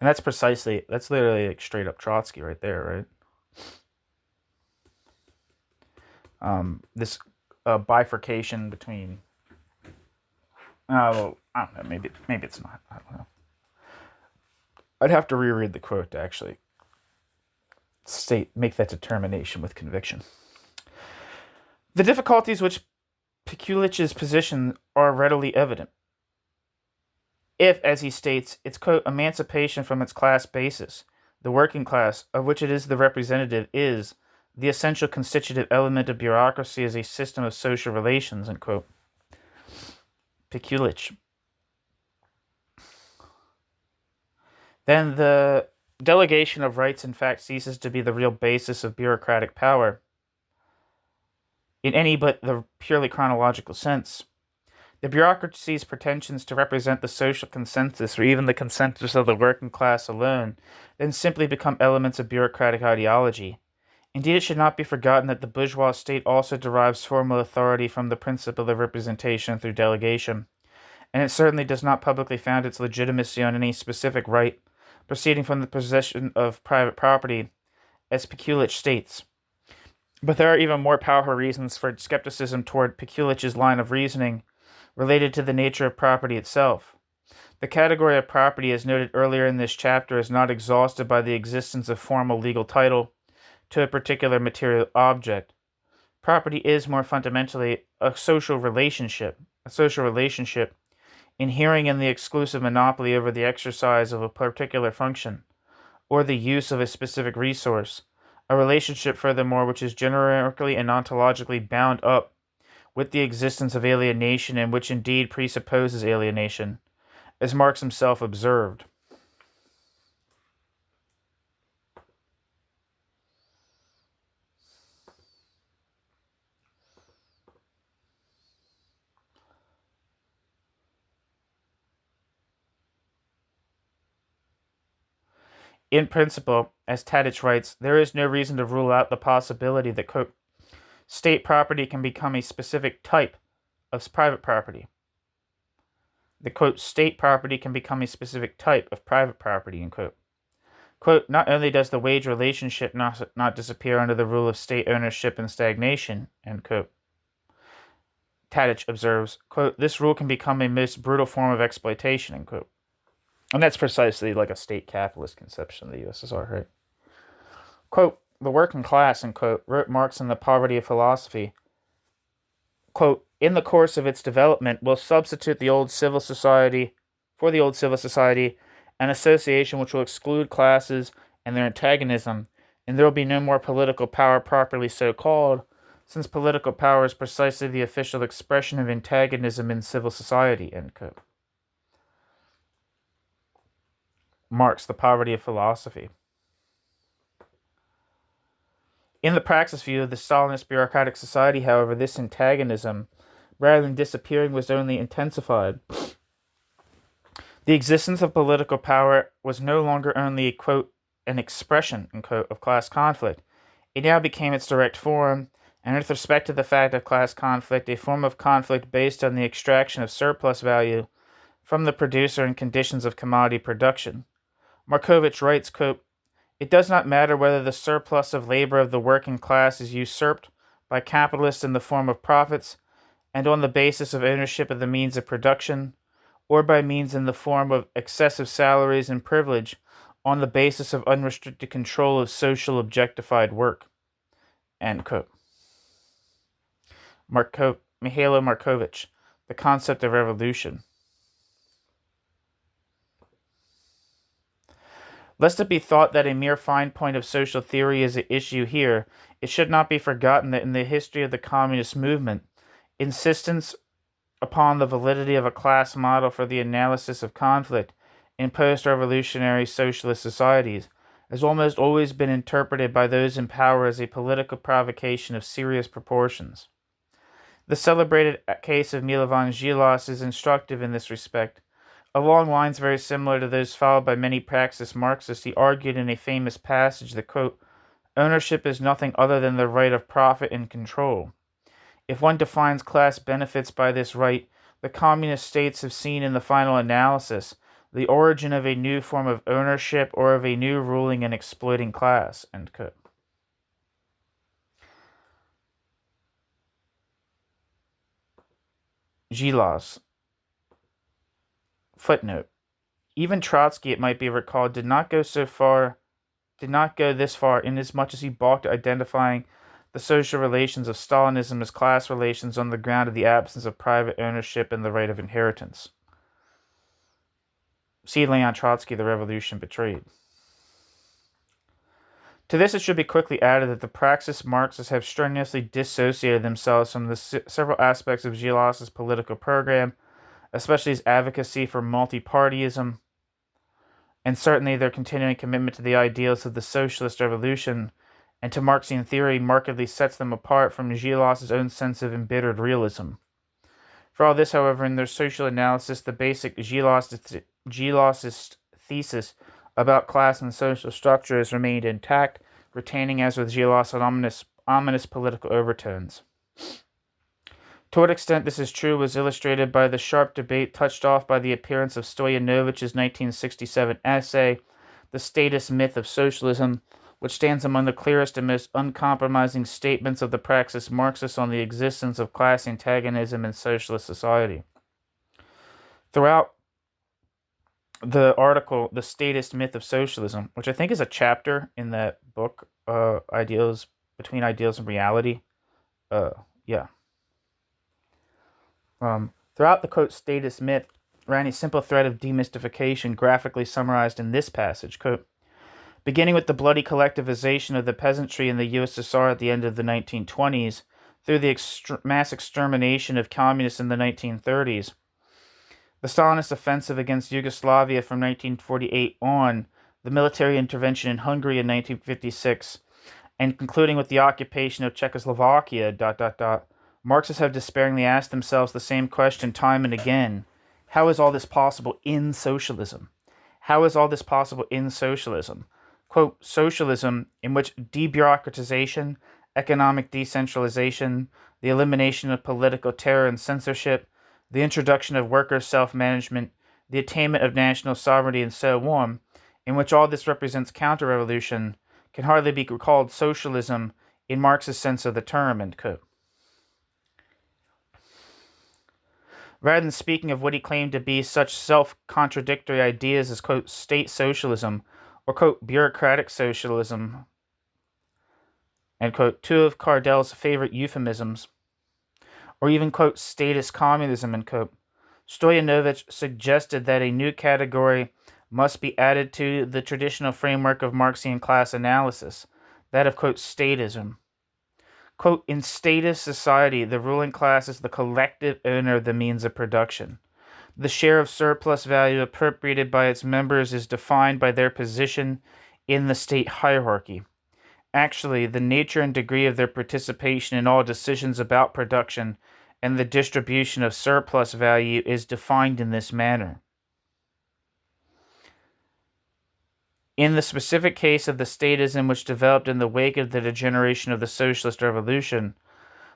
S1: And that's literally like straight up Trotsky right there, right? This bifurcation between, well, I don't know, maybe it's not, I don't know. I'd have to reread the quote to actually make that determination with conviction. The difficulties which Pekulich's position are readily evident. If, as he states, its, quote, emancipation from its class basis, the working class, of which it is the representative, is the essential constitutive element of bureaucracy as a system of social relations, end quote. Pekulich. Then the delegation of rights, in fact, ceases to be the real basis of bureaucratic power in any but the purely chronological sense. The bureaucracy's pretensions to represent the social consensus or even the consensus of the working class alone then simply become elements of bureaucratic ideology. Indeed, it should not be forgotten that the bourgeois state also derives formal authority from the principle of representation through delegation, and it certainly does not publicly found its legitimacy on any specific right proceeding from the possession of private property, as Pekulich states. But there are even more powerful reasons for skepticism toward Pekulich's line of reasoning related to the nature of property itself. The category of property, as noted earlier in this chapter, is not exhausted by the existence of formal legal title to a particular material object. Property is more fundamentally a social relationship inhering in the exclusive monopoly over the exercise of a particular function, or the use of a specific resource, a relationship, furthermore, which is generically and ontologically bound up with the existence of alienation, and which indeed presupposes alienation, as Marx himself observed. In principle, as Tadich writes, there is no reason to rule out the possibility that, quote, state property can become a specific type of private property. The, quote, state property can become a specific type of private property, end quote. Quote, not only does the wage relationship not disappear under the rule of state ownership and stagnation, end quote. Tadich observes, quote, this rule can become a most brutal form of exploitation, end quote. And that's precisely like a state capitalist conception of the USSR, right? Quote, the working class, end quote, wrote Marx in The Poverty of Philosophy, quote, in the course of its development will substitute the old civil society an association which will exclude classes and their antagonism, and there will be no more political power properly so called, since political power is precisely the official expression of antagonism in civil society, end quote. Marx, The Poverty of Philosophy. In the Praxis view of the Stalinist bureaucratic society, however, this antagonism, rather than disappearing, was only intensified. The existence of political power was no longer only, quote, an expression, end quote, of class conflict. It now became its direct form, and with respect to the fact of class conflict, a form of conflict based on the extraction of surplus value from the producer in conditions of commodity production. Markovich writes, quote, it does not matter whether the surplus of labor of the working class is usurped by capitalists in the form of profits and on the basis of ownership of the means of production, or by means in the form of excessive salaries and privilege on the basis of unrestricted control of social objectified work, end quote. Mihailo Markovich, The Concept of Revolution. Lest it be thought that a mere fine point of social theory is at issue here, it should not be forgotten that in the history of the communist movement, insistence upon the validity of a class model for the analysis of conflict in post-revolutionary socialist societies has almost always been interpreted by those in power as a political provocation of serious proportions. The celebrated case of Milovan Žilas is instructive in this respect. Along lines very similar to those followed by many Praxis Marxists, he argued in a famous passage that, quote, ownership is nothing other than the right of profit and control. If one defines class benefits by this right, the communist states have seen in the final analysis the origin of a new form of ownership or of a new ruling and exploiting class, end quote. Žilas. Footnote. Even Trotsky, it might be recalled, did not go this far inasmuch as he balked at identifying the social relations of Stalinism as class relations on the ground of the absence of private ownership and the right of inheritance. See Leon Trotsky, The Revolution Betrayed. To this it should be quickly added that the Praxis Marxists have strenuously dissociated themselves from the several aspects of Žilas's political program, especially his advocacy for multi-partyism, and certainly their continuing commitment to the ideals of the socialist revolution and to Marxian theory markedly sets them apart from Žilas's own sense of embittered realism. For all this, however, in their social analysis, the basic Gilosist thesis about class and social structure has remained intact, retaining, as with Gilos, ominous political overtones. To what extent this is true was illustrated by the sharp debate touched off by the appearance of Stojanovich's 1967 essay, The Statist Myth of Socialism, which stands among the clearest and most uncompromising statements of the Praxis Marxists on the existence of class antagonism in socialist society. Throughout the article, The Statist Myth of Socialism, which I think is a chapter in that book, Ideals Between Ideals and Reality, throughout the, quote, statist myth ran a simple thread of demystification graphically summarized in this passage, quote, beginning with the bloody collectivization of the peasantry in the USSR at the end of the 1920s, through the mass extermination of communists in the 1930s, the Stalinist offensive against Yugoslavia from 1948 on, the military intervention in Hungary in 1956, and concluding with the occupation of Czechoslovakia, Marxists have despairingly asked themselves the same question time and again. How is all this possible in socialism? How is all this possible in socialism? Quote, socialism in which debureaucratization, economic decentralization, the elimination of political terror and censorship, the introduction of workers' self-management, the attainment of national sovereignty, and so on, in which all this represents counter-revolution, can hardly be called socialism in Marx's sense of the term, end quote. Rather than speaking of what he claimed to be such self-contradictory ideas as, quote, state socialism, or, quote, bureaucratic socialism, end quote, two of Cardell's favorite euphemisms, or even, quote, statist communism, end quote, Stoyanovich suggested that a new category must be added to the traditional framework of Marxian class analysis, that of, quote, statism. Quote, in statist society, the ruling class is the collective owner of the means of production. The share of surplus value appropriated by its members is defined by their position in the state hierarchy. Actually, the nature and degree of their participation in all decisions about production and the distribution of surplus value is defined in this manner. In the specific case of the statism which developed in the wake of the degeneration of the socialist revolution,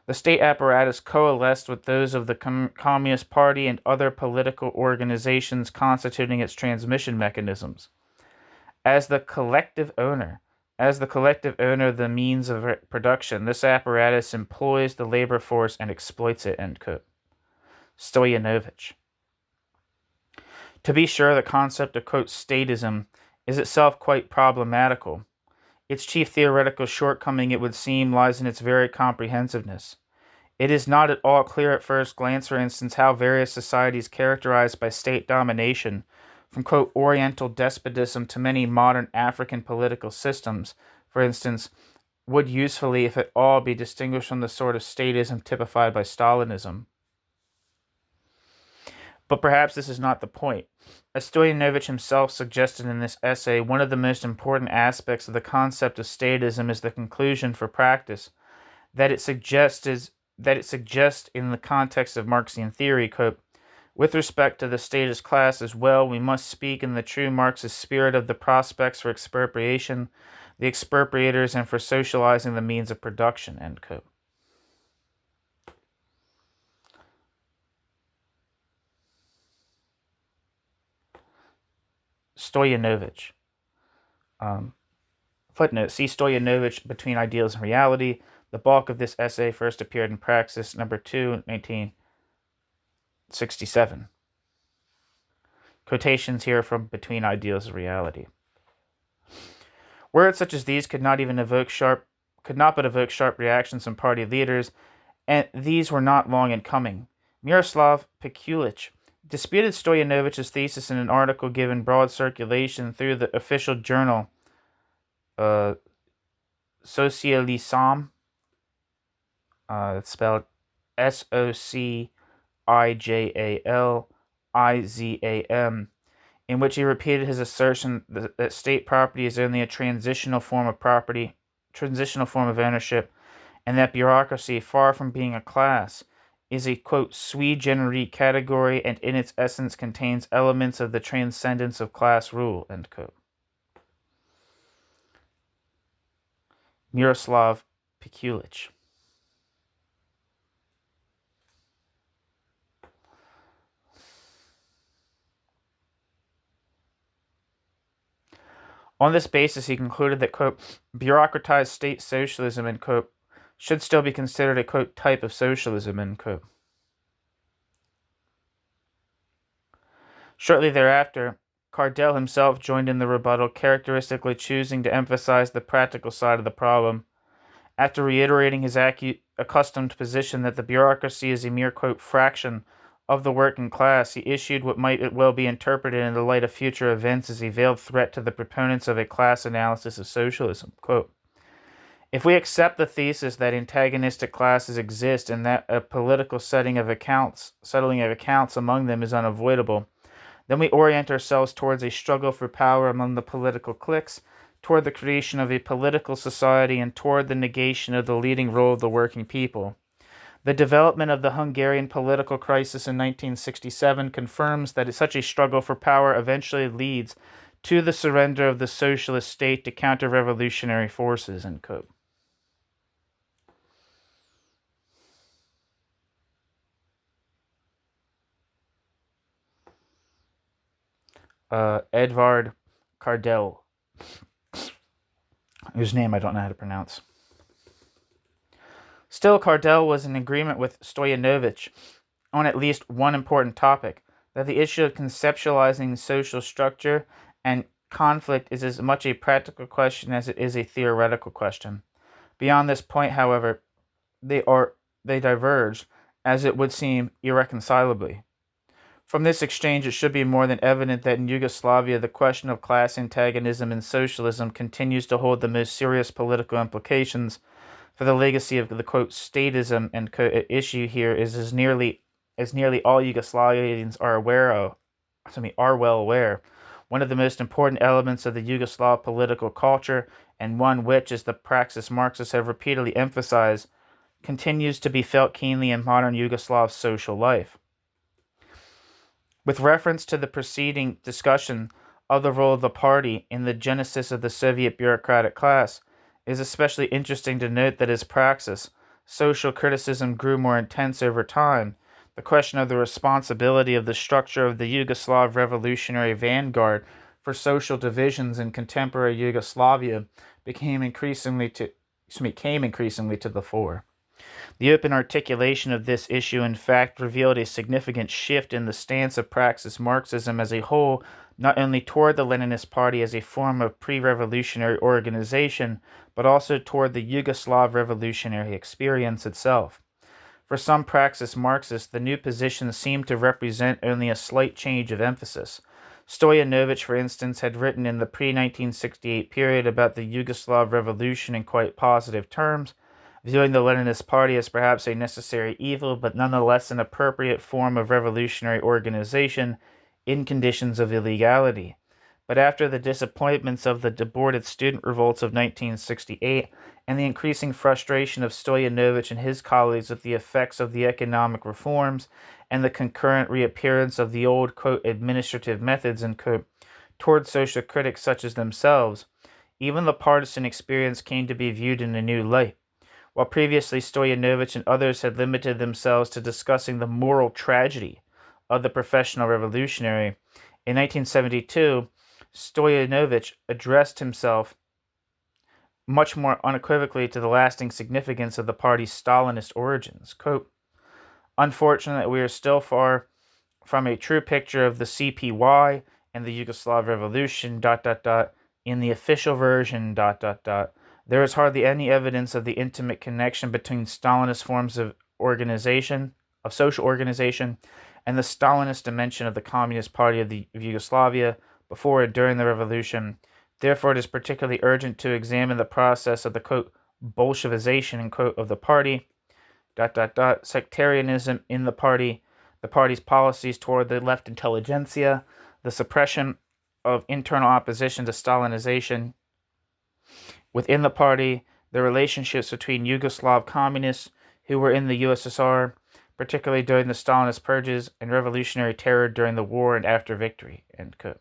S1: the state apparatus coalesced with those of the Communist Party and other political organizations constituting its transmission mechanisms. As the collective owner of the means of production, this apparatus employs the labor force and exploits it, end quote. Stoyanovich. To be sure, the concept of, quote, statism is itself quite problematical. Its chief theoretical shortcoming, it would seem, lies in its very comprehensiveness. It is not at all clear at first glance, for instance, how various societies characterized by state domination, from, quote, Oriental despotism to many modern African political systems, for instance, would usefully, if at all, be distinguished from the sort of statism typified by Stalinism. But perhaps this is not the point. As Stoyanovich himself suggested in this essay, one of the most important aspects of the concept of statism is the conclusion for practice that it suggests in the context of Marxian theory, quote, with respect to the statist class as well, we must speak in the true Marxist spirit of the prospects for expropriation, the expropriators, and for socializing the means of production, end quote. Stoyanovich. Footnote, see Stoyanovich, Between Ideals and Reality. The bulk of this essay first appeared in Praxis, number 2, 1967. Quotations here from Between Ideals and Reality. Words such as these could not but evoke sharp reactions from party leaders, and these were not long in coming. Miroslav Pekulich disputed Stoyanovich's thesis in an article given broad circulation through the official journal Socialism, it's spelled Sociijalizam, in which he repeated his assertion that state property is only a transitional form of ownership, and that bureaucracy, far from being a class, is a, quote, sui generis category and in its essence contains elements of the transcendence of class rule, end quote. Miroslav Pikulich. On this basis, he concluded that, quote, bureaucratized state socialism, end quote, should still be considered a, quote, type of socialism, end quote. Shortly thereafter, Cardell himself joined in the rebuttal, characteristically choosing to emphasize the practical side of the problem. After reiterating his accustomed position that the bureaucracy is a mere, quote, fraction of the working class, he issued what might well be interpreted in the light of future events as a veiled threat to the proponents of a class analysis of socialism. Quote, if we accept the thesis that antagonistic classes exist and that a political settling of accounts among them is unavoidable, then we orient ourselves towards a struggle for power among the political cliques, toward the creation of a political society, and toward the negation of the leading role of the working people. The development of the Hungarian political crisis in 1967 confirms that such a struggle for power eventually leads to the surrender of the socialist state to counter-revolutionary forces, end quote. Edvard Cardell, whose name I don't know how to pronounce. Still, Cardell was in agreement with Stoyanovich on at least one important topic, that the issue of conceptualizing social structure and conflict is as much a practical question as it is a theoretical question. Beyond this point, however, they diverge, as it would seem, irreconcilably. From this exchange, it should be more than evident that in Yugoslavia, the question of class antagonism and socialism continues to hold the most serious political implications, for the legacy of the, quote, statism and issue here is as nearly all Yugoslavians are well aware, one of the most important elements of the Yugoslav political culture, and one which, as the Praxis Marxists have repeatedly emphasized, continues to be felt keenly in modern Yugoslav social life. With reference to the preceding discussion of the role of the party in the genesis of the Soviet bureaucratic class, it is especially interesting to note that as Praxis, social criticism grew more intense over time. The question of the responsibility of the structure of the Yugoslav revolutionary vanguard for social divisions in contemporary Yugoslavia came increasingly to the fore. The open articulation of this issue, in fact, revealed a significant shift in the stance of Praxis Marxism as a whole, not only toward the Leninist Party as a form of pre-revolutionary organization, but also toward the Yugoslav revolutionary experience itself. For some Praxis Marxists, the new position seemed to represent only a slight change of emphasis. Stoyanovich, for instance, had written in the pre-1968 period about the Yugoslav revolution in quite positive terms, viewing the Leninist Party as perhaps a necessary evil, but nonetheless an appropriate form of revolutionary organization in conditions of illegality. But after the disappointments of the aborted student revolts of 1968 and the increasing frustration of Stoyanovich and his colleagues with the effects of the economic reforms and the concurrent reappearance of the old, quote, administrative methods, end quote, toward social critics such as themselves, even the partisan experience came to be viewed in a new light. While previously Stoyanovich and others had limited themselves to discussing the moral tragedy of the professional revolutionary, in 1972, Stoyanovich addressed himself much more unequivocally to the lasting significance of the party's Stalinist origins. Quote, unfortunately, we are still far from a true picture of the CPY and the Yugoslav Revolution, in the official version, There is hardly any evidence of the intimate connection between Stalinist forms of social organization, and the Stalinist dimension of the Communist Party of Yugoslavia before and during the revolution. Therefore, it is particularly urgent to examine the process of the, quote, Bolshevization, end quote, of the party, sectarianism in the party's policies toward the left intelligentsia, the suppression of internal opposition to Stalinization within the party, the relationships between Yugoslav communists who were in the USSR, particularly during the Stalinist purges and revolutionary terror during the war and after victory, end quote.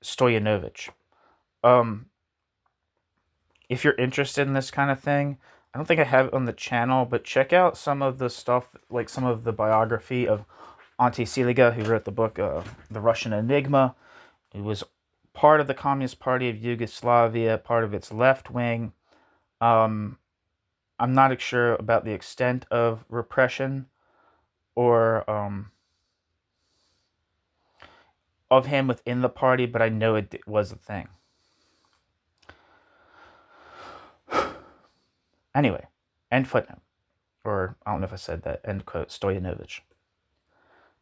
S1: Stoyanovich. If you're interested in this kind of thing, I don't think I have it on the channel, but check out some of the stuff, like some of the biography of Ante Siliga, who wrote the book The Russian Enigma. It was part of the Communist Party of Yugoslavia, part of its left wing. I'm not sure about the extent of repression or of him within the party, but I know it was a thing. Anyway, end footnote. Or, I don't know if I said that, end quote, Stoyanovich.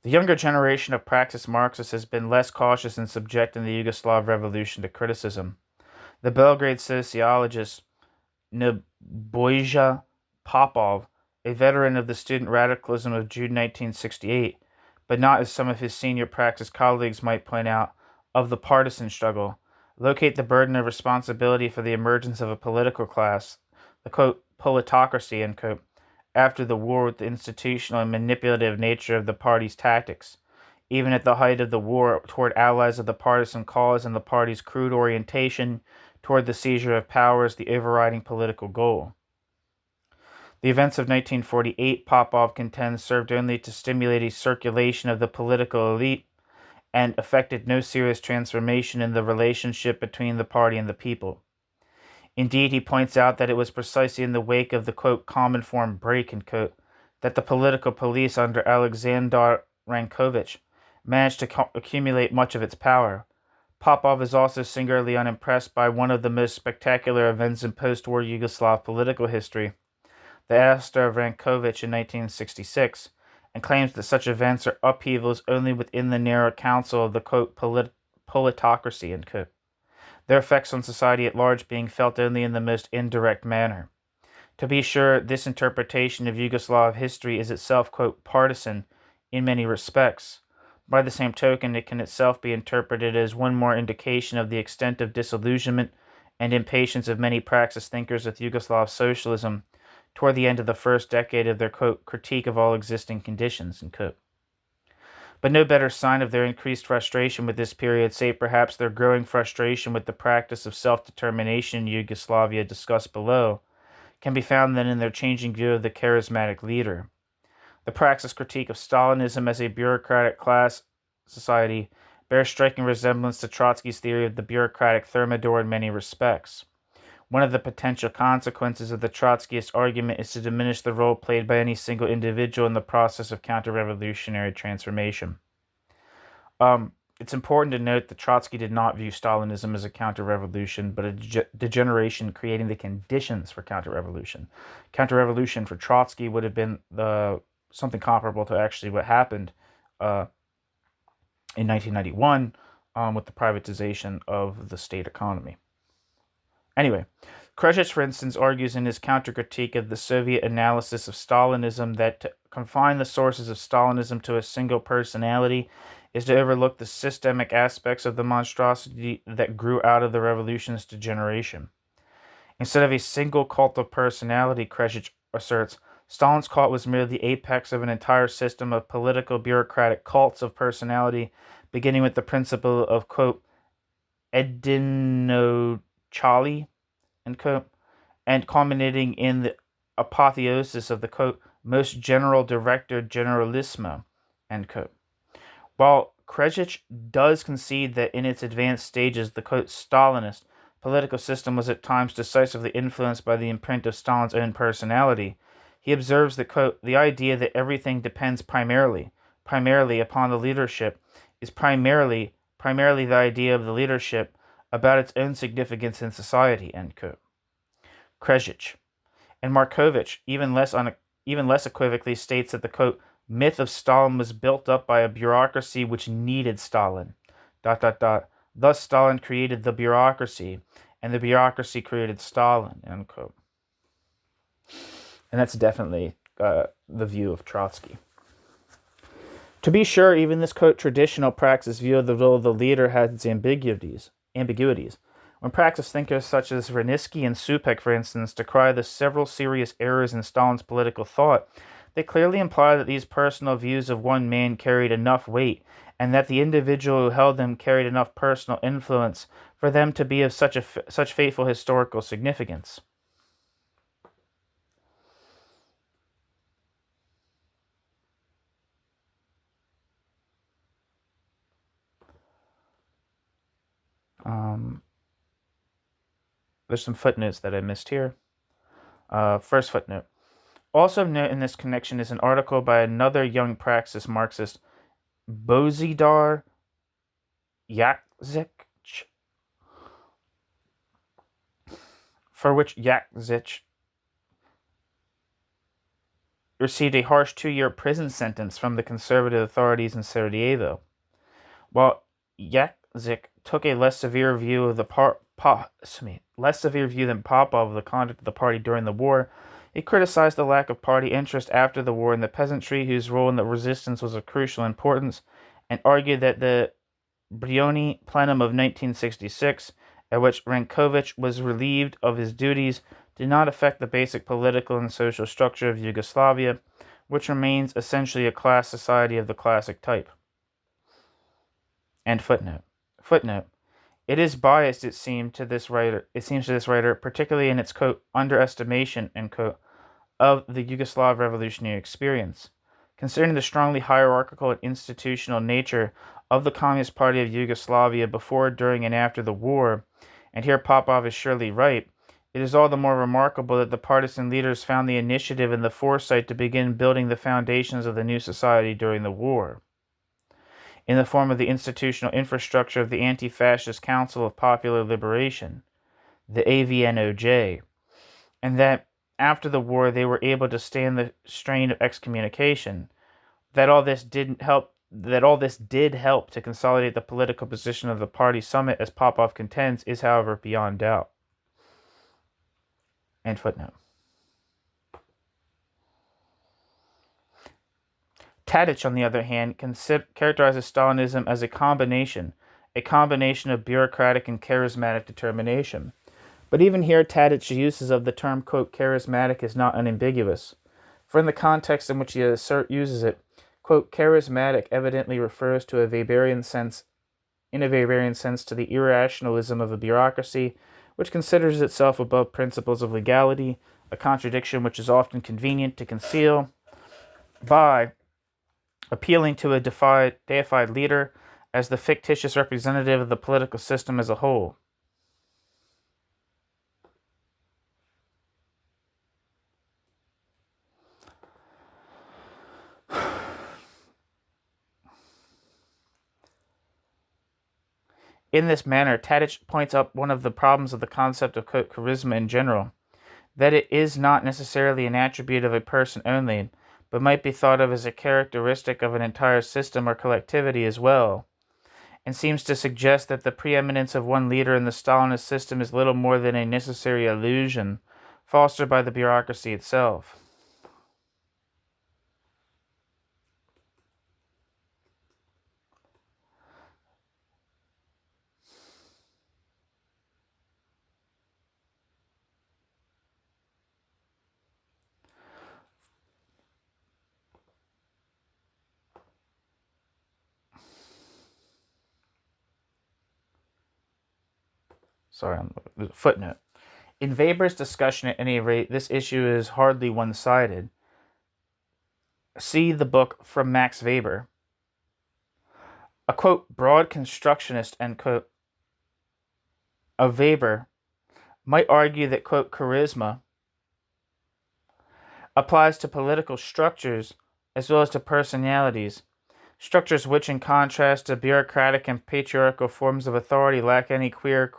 S1: The younger generation of Praxis Marxists has been less cautious in subjecting the Yugoslav revolution to criticism. The Belgrade sociologist Nebojša Popov, a veteran of the student radicalism of June 1968, but not, as some of his senior Praxis colleagues might point out, of the partisan struggle, locate the burden of responsibility for the emergence of a political class, the quote, politocracy, end quote, after the war with the institutional and manipulative nature of the party's tactics, even at the height of the war toward allies of the partisan cause and the party's crude orientation toward the seizure of power as the overriding political goal. The events of 1948, Popov contends, served only to stimulate a circulation of the political elite and effected no serious transformation in the relationship between the party and the people. Indeed, he points out that it was precisely in the wake of the, quote, common form break, end quote, that the political police under Alexander Rankovic managed to accumulate much of its power. Popov is also singularly unimpressed by one of the most spectacular events in post-war Yugoslav political history, the ouster of Rankovic in 1966, and claims that such events are upheavals only within the narrow council of the, quote, politocracy, end quote, their effects on society at large being felt only in the most indirect manner. To be sure, this interpretation of Yugoslav history is itself, quote, partisan in many respects. By the same token, it can itself be interpreted as one more indication of the extent of disillusionment and impatience of many Praxis thinkers with Yugoslav socialism toward the end of the first decade of their, quote, critique of all existing conditions, end quote. But no better sign of their increased frustration with this period, save perhaps their growing frustration with the practice of self-determination in Yugoslavia discussed below, can be found than in their changing view of the charismatic leader. The Praxis critique of Stalinism as a bureaucratic class society bears striking resemblance to Trotsky's theory of the bureaucratic thermidor in many respects. One of the potential consequences of the Trotskyist argument is to diminish the role played by any single individual in the process of counter-revolutionary transformation. It's important to note that Trotsky did not view Stalinism as a counter-revolution, but a degeneration creating the conditions for counter-revolution. Counter-revolution for Trotsky would have been something comparable to actually what happened in 1991 with the privatization of the state economy. Anyway, Kresic, for instance, argues in his counter-critique of the Soviet analysis of Stalinism that to confine the sources of Stalinism to a single personality is to overlook the systemic aspects of the monstrosity that grew out of the revolution's degeneration. Instead of a single cult of personality, Kresic asserts, Stalin's cult was merely the apex of an entire system of political bureaucratic cults of personality, beginning with the principle of, quote, edinochali, end quote, and culminating in the apotheosis of the, quote, most general director generalissimo, end quote. While Kresic does concede that in its advanced stages the, quote, Stalinist political system was at times decisively influenced by the imprint of Stalin's own personality, he observes that, quote, the idea that everything depends primarily upon the leadership is primarily the idea of the leadership about its own significance in society, end quote. Kresic. And Markovic, even less equivocally, states that the, quote, myth of Stalin was built up by a bureaucracy which needed Stalin, ... Thus Stalin created the bureaucracy, and the bureaucracy created Stalin, end quote. And that's definitely the view of Trotsky. To be sure, even this, quote, traditional Praxis view of the role of the leader has its ambiguities. When When Praxis thinkers such as Verninsky and Supek, for instance, decry the several serious errors in Stalin's political thought, they clearly imply that these personal views of one man carried enough weight, and that the individual who held them carried enough personal influence for them to be of such fateful historical significance. There's some footnotes that I missed here. First footnote. Also of note in this connection is an article by another young Praxis Marxist, Bozidar Yakzic, for which Yakzic received a harsh 2-year prison sentence from the conservative authorities in Sarajevo. While Yakzic took a less severe view than Popov of the conduct of the party during the war, he criticized the lack of party interest after the war in the peasantry, whose role in the resistance was of crucial importance, and argued that the Brioni plenum of 1966, at which Rankovic was relieved of his duties, did not affect the basic political and social structure of Yugoslavia, which remains essentially a class society of the classic type. And footnote. It is biased, it seems to this writer, particularly in its, quote, underestimation, end quote, of the Yugoslav revolutionary experience. Considering the strongly hierarchical and institutional nature of the Communist Party of Yugoslavia before, during, and after the war, and here Popov is surely right, it is all the more remarkable that the partisan leaders found the initiative and the foresight to begin building the foundations of the new society during the war, in the form of the institutional infrastructure of the Anti-Fascist Council of Popular Liberation, the AVNOJ, and that after the war they were able to stand the strain of excommunication. That all this did help to consolidate the political position of the party summit, as Popov contends, is, however, beyond doubt. End footnote. Tadic, on the other hand, characterizes Stalinism as a combination of bureaucratic and charismatic determination. But even here, Tadic's uses of the term, quote, charismatic is not unambiguous. For in the context in which he uses it, quote, charismatic evidently refers to in a Weberian sense to the irrationalism of a bureaucracy which considers itself above principles of legality, a contradiction which is often convenient to conceal by appealing to a deified leader as the fictitious representative of the political system as a whole. In this manner, Tadic points up one of the problems of the concept of, quote, charisma in general, that it is not necessarily an attribute of a person only, but might be thought of as a characteristic of an entire system or collectivity as well, and seems to suggest that the preeminence of one leader in the Stalinist system is little more than a necessary illusion, fostered by the bureaucracy itself. Footnote. In Weber's discussion, at any rate, this issue is hardly one-sided. See the book From Max Weber. A, quote, broad constructionist, end quote, of Weber might argue that, quote, charisma applies to political structures as well as to personalities, structures which, in contrast to bureaucratic and patriarchal forms of authority, lack any clear,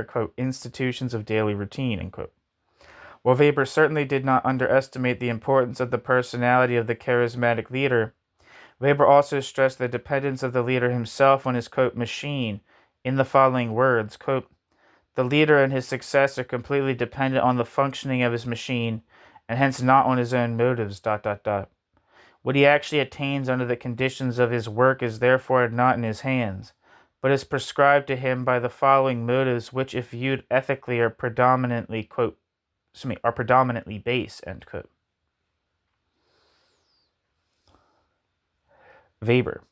S1: quote, institutions of daily routine, end quote. While Weber certainly did not underestimate the importance of the personality of the charismatic leader, Weber also stressed the dependence of the leader himself on his, quote, machine, in the following words, quote, the leader and his success are completely dependent on the functioning of his machine, and hence not on his own motives, ... What he actually attains under the conditions of his work is therefore not in his hands, but is prescribed to him by the following motives, which, if viewed ethically, are predominantly, are predominantly base, end quote. Weber.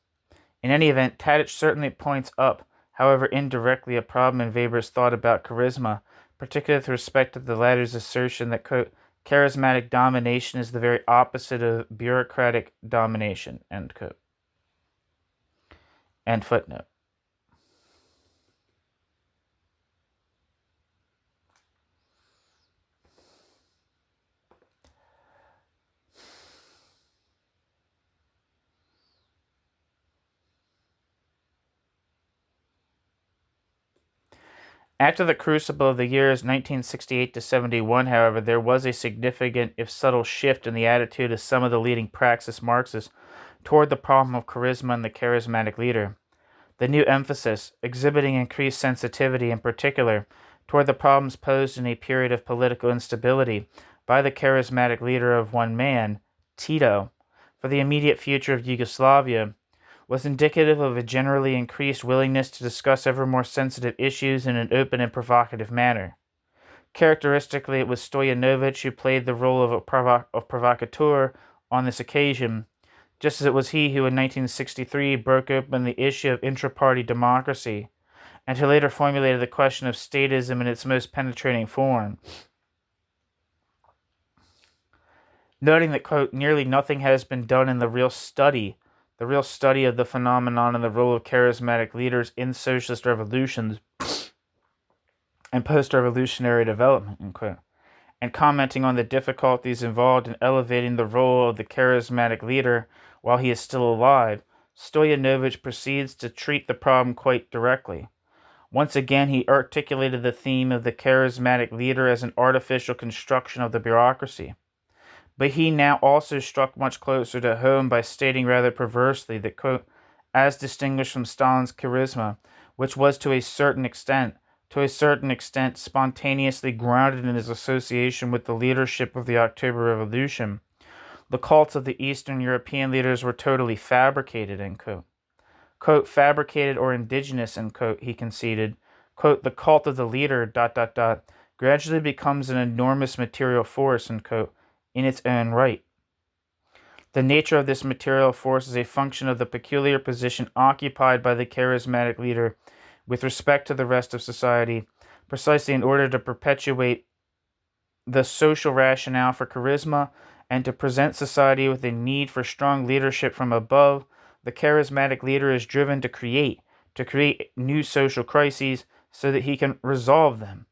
S1: In any event, Tadic certainly points up, however indirectly, a problem in Weber's thought about charisma, particularly with respect to the latter's assertion that, quote, charismatic domination is the very opposite of bureaucratic domination, end quote. End footnote. After the crucible of the years 1968 to 71, however, there was a significant, if subtle, shift in the attitude of some of the leading Praxis Marxists toward the problem of charisma and the charismatic leader. The new emphasis, exhibiting increased sensitivity in particular toward the problems posed in a period of political instability by the charismatic leader of one man, Tito, for the immediate future of Yugoslavia, was indicative of a generally increased willingness to discuss ever more sensitive issues in an open and provocative manner. Characteristically, it was Stalinanovich who played the role of provocateur on this occasion, just as it was he who in 1963 broke open the issue of intra-party democracy, and who later formulated the question of statism in its most penetrating form. Noting that, quote, nearly nothing has been done in the real study of the phenomenon and the role of charismatic leaders in socialist revolutions and post-revolutionary development, end quote, and commenting on the difficulties involved in elevating the role of the charismatic leader while he is still alive, Stalinanovich proceeds to treat the problem quite directly. Once again, he articulated the theme of the charismatic leader as an artificial construction of the bureaucracy. But he now also struck much closer to home by stating rather perversely that, quote, as distinguished from Stalin's charisma, which was to a certain extent, spontaneously grounded in his association with the leadership of the October Revolution, the cults of the Eastern European leaders were totally fabricated, end quote. Quote, fabricated or indigenous, end quote, he conceded. Quote, the cult of the leader, gradually becomes an enormous material force, end quote, in its own right. The nature of this material force is a function of the peculiar position occupied by the charismatic leader with respect to the rest of society, precisely in order to perpetuate the social rationale for charisma and to present society with a need for strong leadership from above. The charismatic leader is driven to create new social crises so that he can resolve them.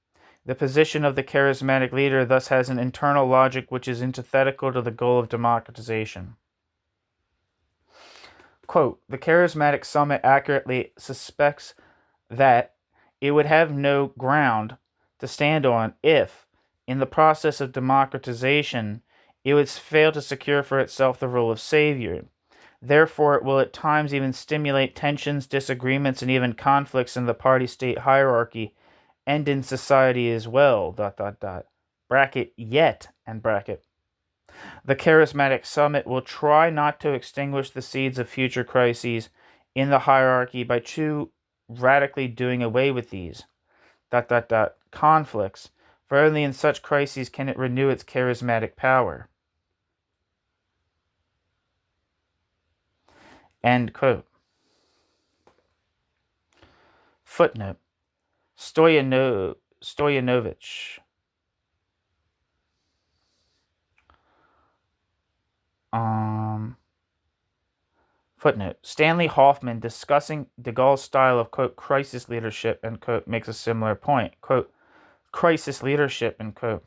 S1: The position of the charismatic leader thus has an internal logic which is antithetical to the goal of democratization. Quote, the charismatic summit accurately suspects that it would have no ground to stand on if, in the process of democratization, it would fail to secure for itself the role of savior. Therefore, it will at times even stimulate tensions, disagreements, and even conflicts in the party-state hierarchy and in society as well, bracket, yet, end bracket. The charismatic summit will try not to extinguish the seeds of future crises in the hierarchy by too radically doing away with these, conflicts, for only in such crises can it renew its charismatic power. End quote. Footnote. Stalinanovich. Footnote. Stanley Hoffman, discussing de Gaulle's style of, quote, crisis leadership, end quote, makes a similar point. Quote, crisis leadership, end quote.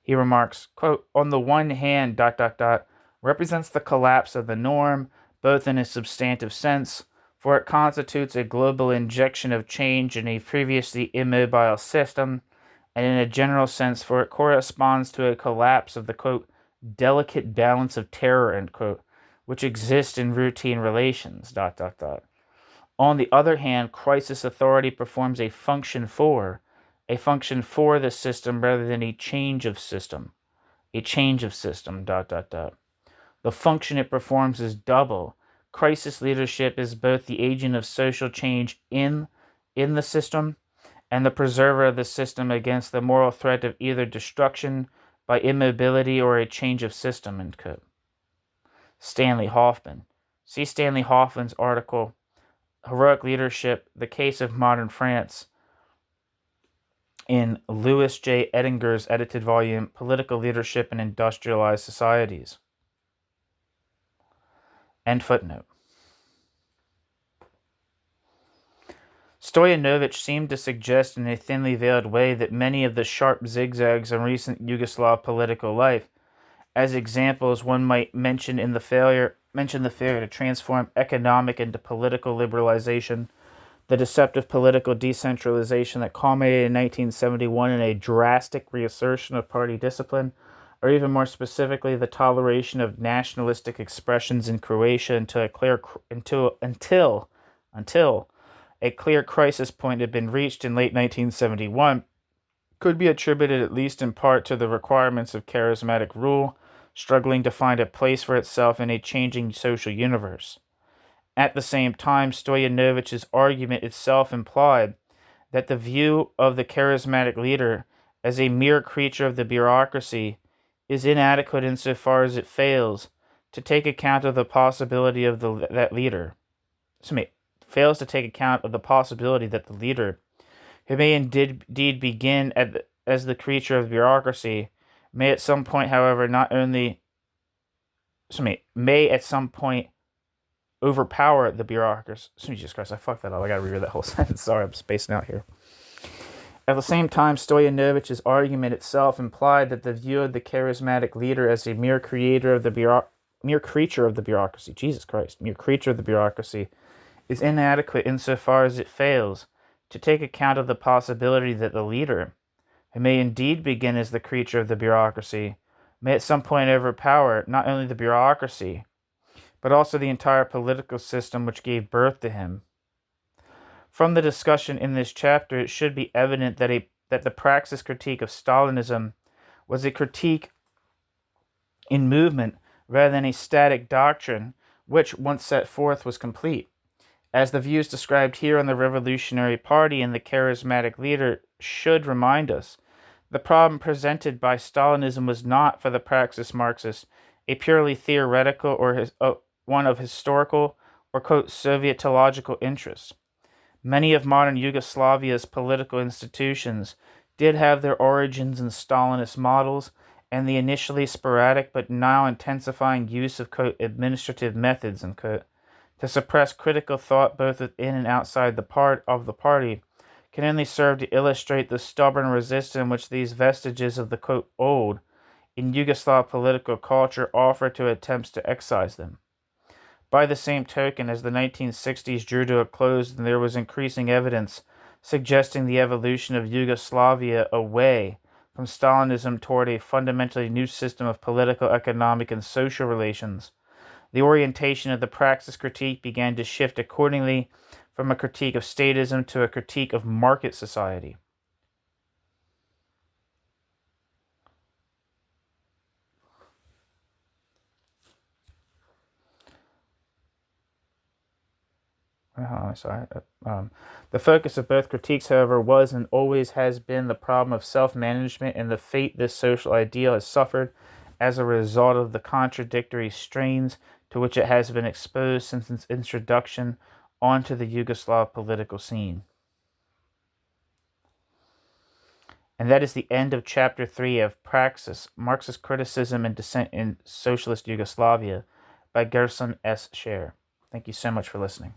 S1: He remarks, quote, on the one hand, represents the collapse of the norm, both in a substantive sense, for it constitutes a global injection of change in a previously immobile system, and in a general sense, for it corresponds to a collapse of the, quote, delicate balance of terror, end quote, which exists in routine relations, On the other hand, crisis authority performs a function for the system rather than a change of system. The function it performs is double, Crisis leadership is both the agent of social change in the system and the preserver of the system against the moral threat of either destruction by immobility or a change of system, end quote. Stanley Hoffman. See Stanley Hoffman's article, Heroic Leadership, The Case of Modern France, in Louis J. Edinger's edited volume, Political Leadership in Industrialized Societies. End footnote. Stoyanovich seemed to suggest in a thinly veiled way that many of the sharp zigzags in recent Yugoslav political life, as examples, one might mention the failure to transform economic into political liberalization, the deceptive political decentralization that culminated in 1971 in a drastic reassertion of party discipline, or even more specifically, the toleration of nationalistic expressions in Croatia until a clear crisis point had been reached in late 1971, could be attributed at least in part to the requirements of charismatic rule, struggling to find a place for itself in a changing social universe. At the same time, Stoyanovich's argument itself implied that the view of the charismatic leader as a mere creature of the bureaucracy is inadequate insofar as it fails to take account of the possibility of fails to take account of the possibility that the leader, who may indeed begin as the creature of the bureaucracy, may at some point overpower the bureaucracy. Jesus Christ, I fucked that up. I gotta reread that whole sentence. Sorry, I'm spacing out here. At the same time, Stoyanovich's argument itself implied that the view of the charismatic leader as a mere creature of the bureaucracy, is inadequate insofar as it fails to take account of the possibility that the leader, who may indeed begin as the creature of the bureaucracy, may at some point overpower not only the bureaucracy, but also the entire political system which gave birth to him. From the discussion in this chapter, it should be evident that the Praxis critique of Stalinism was a critique in movement rather than a static doctrine, which, once set forth, was complete. As the views described here on the Revolutionary Party and the charismatic leader should remind us, the problem presented by Stalinism was not, for the Praxis Marxists, a purely theoretical or one of historical or, quote, Sovietological interest. Many of modern Yugoslavia's political institutions did have their origins in Stalinist models, and the initially sporadic but now intensifying use of, quote, administrative methods, unquote, to suppress critical thought both within and outside the party can only serve to illustrate the stubborn resistance which these vestiges of the, quote, old in Yugoslav political culture offer to attempts to excise them. By the same token, as the 1960s drew to a close, there was increasing evidence suggesting the evolution of Yugoslavia away from Stalinism toward a fundamentally new system of political, economic, and social relations. The orientation of the Praxis critique began to shift accordingly from a critique of statism to a critique of market society. The focus of both critiques, however, was and always has been the problem of self-management and the fate this social ideal has suffered as a result of the contradictory strains to which it has been exposed since its introduction onto the Yugoslav political scene. And that is the end of Chapter 3 of Praxis, Marxist Criticism and Dissent in Socialist Yugoslavia by Gerson S. Sher. Thank you so much for listening.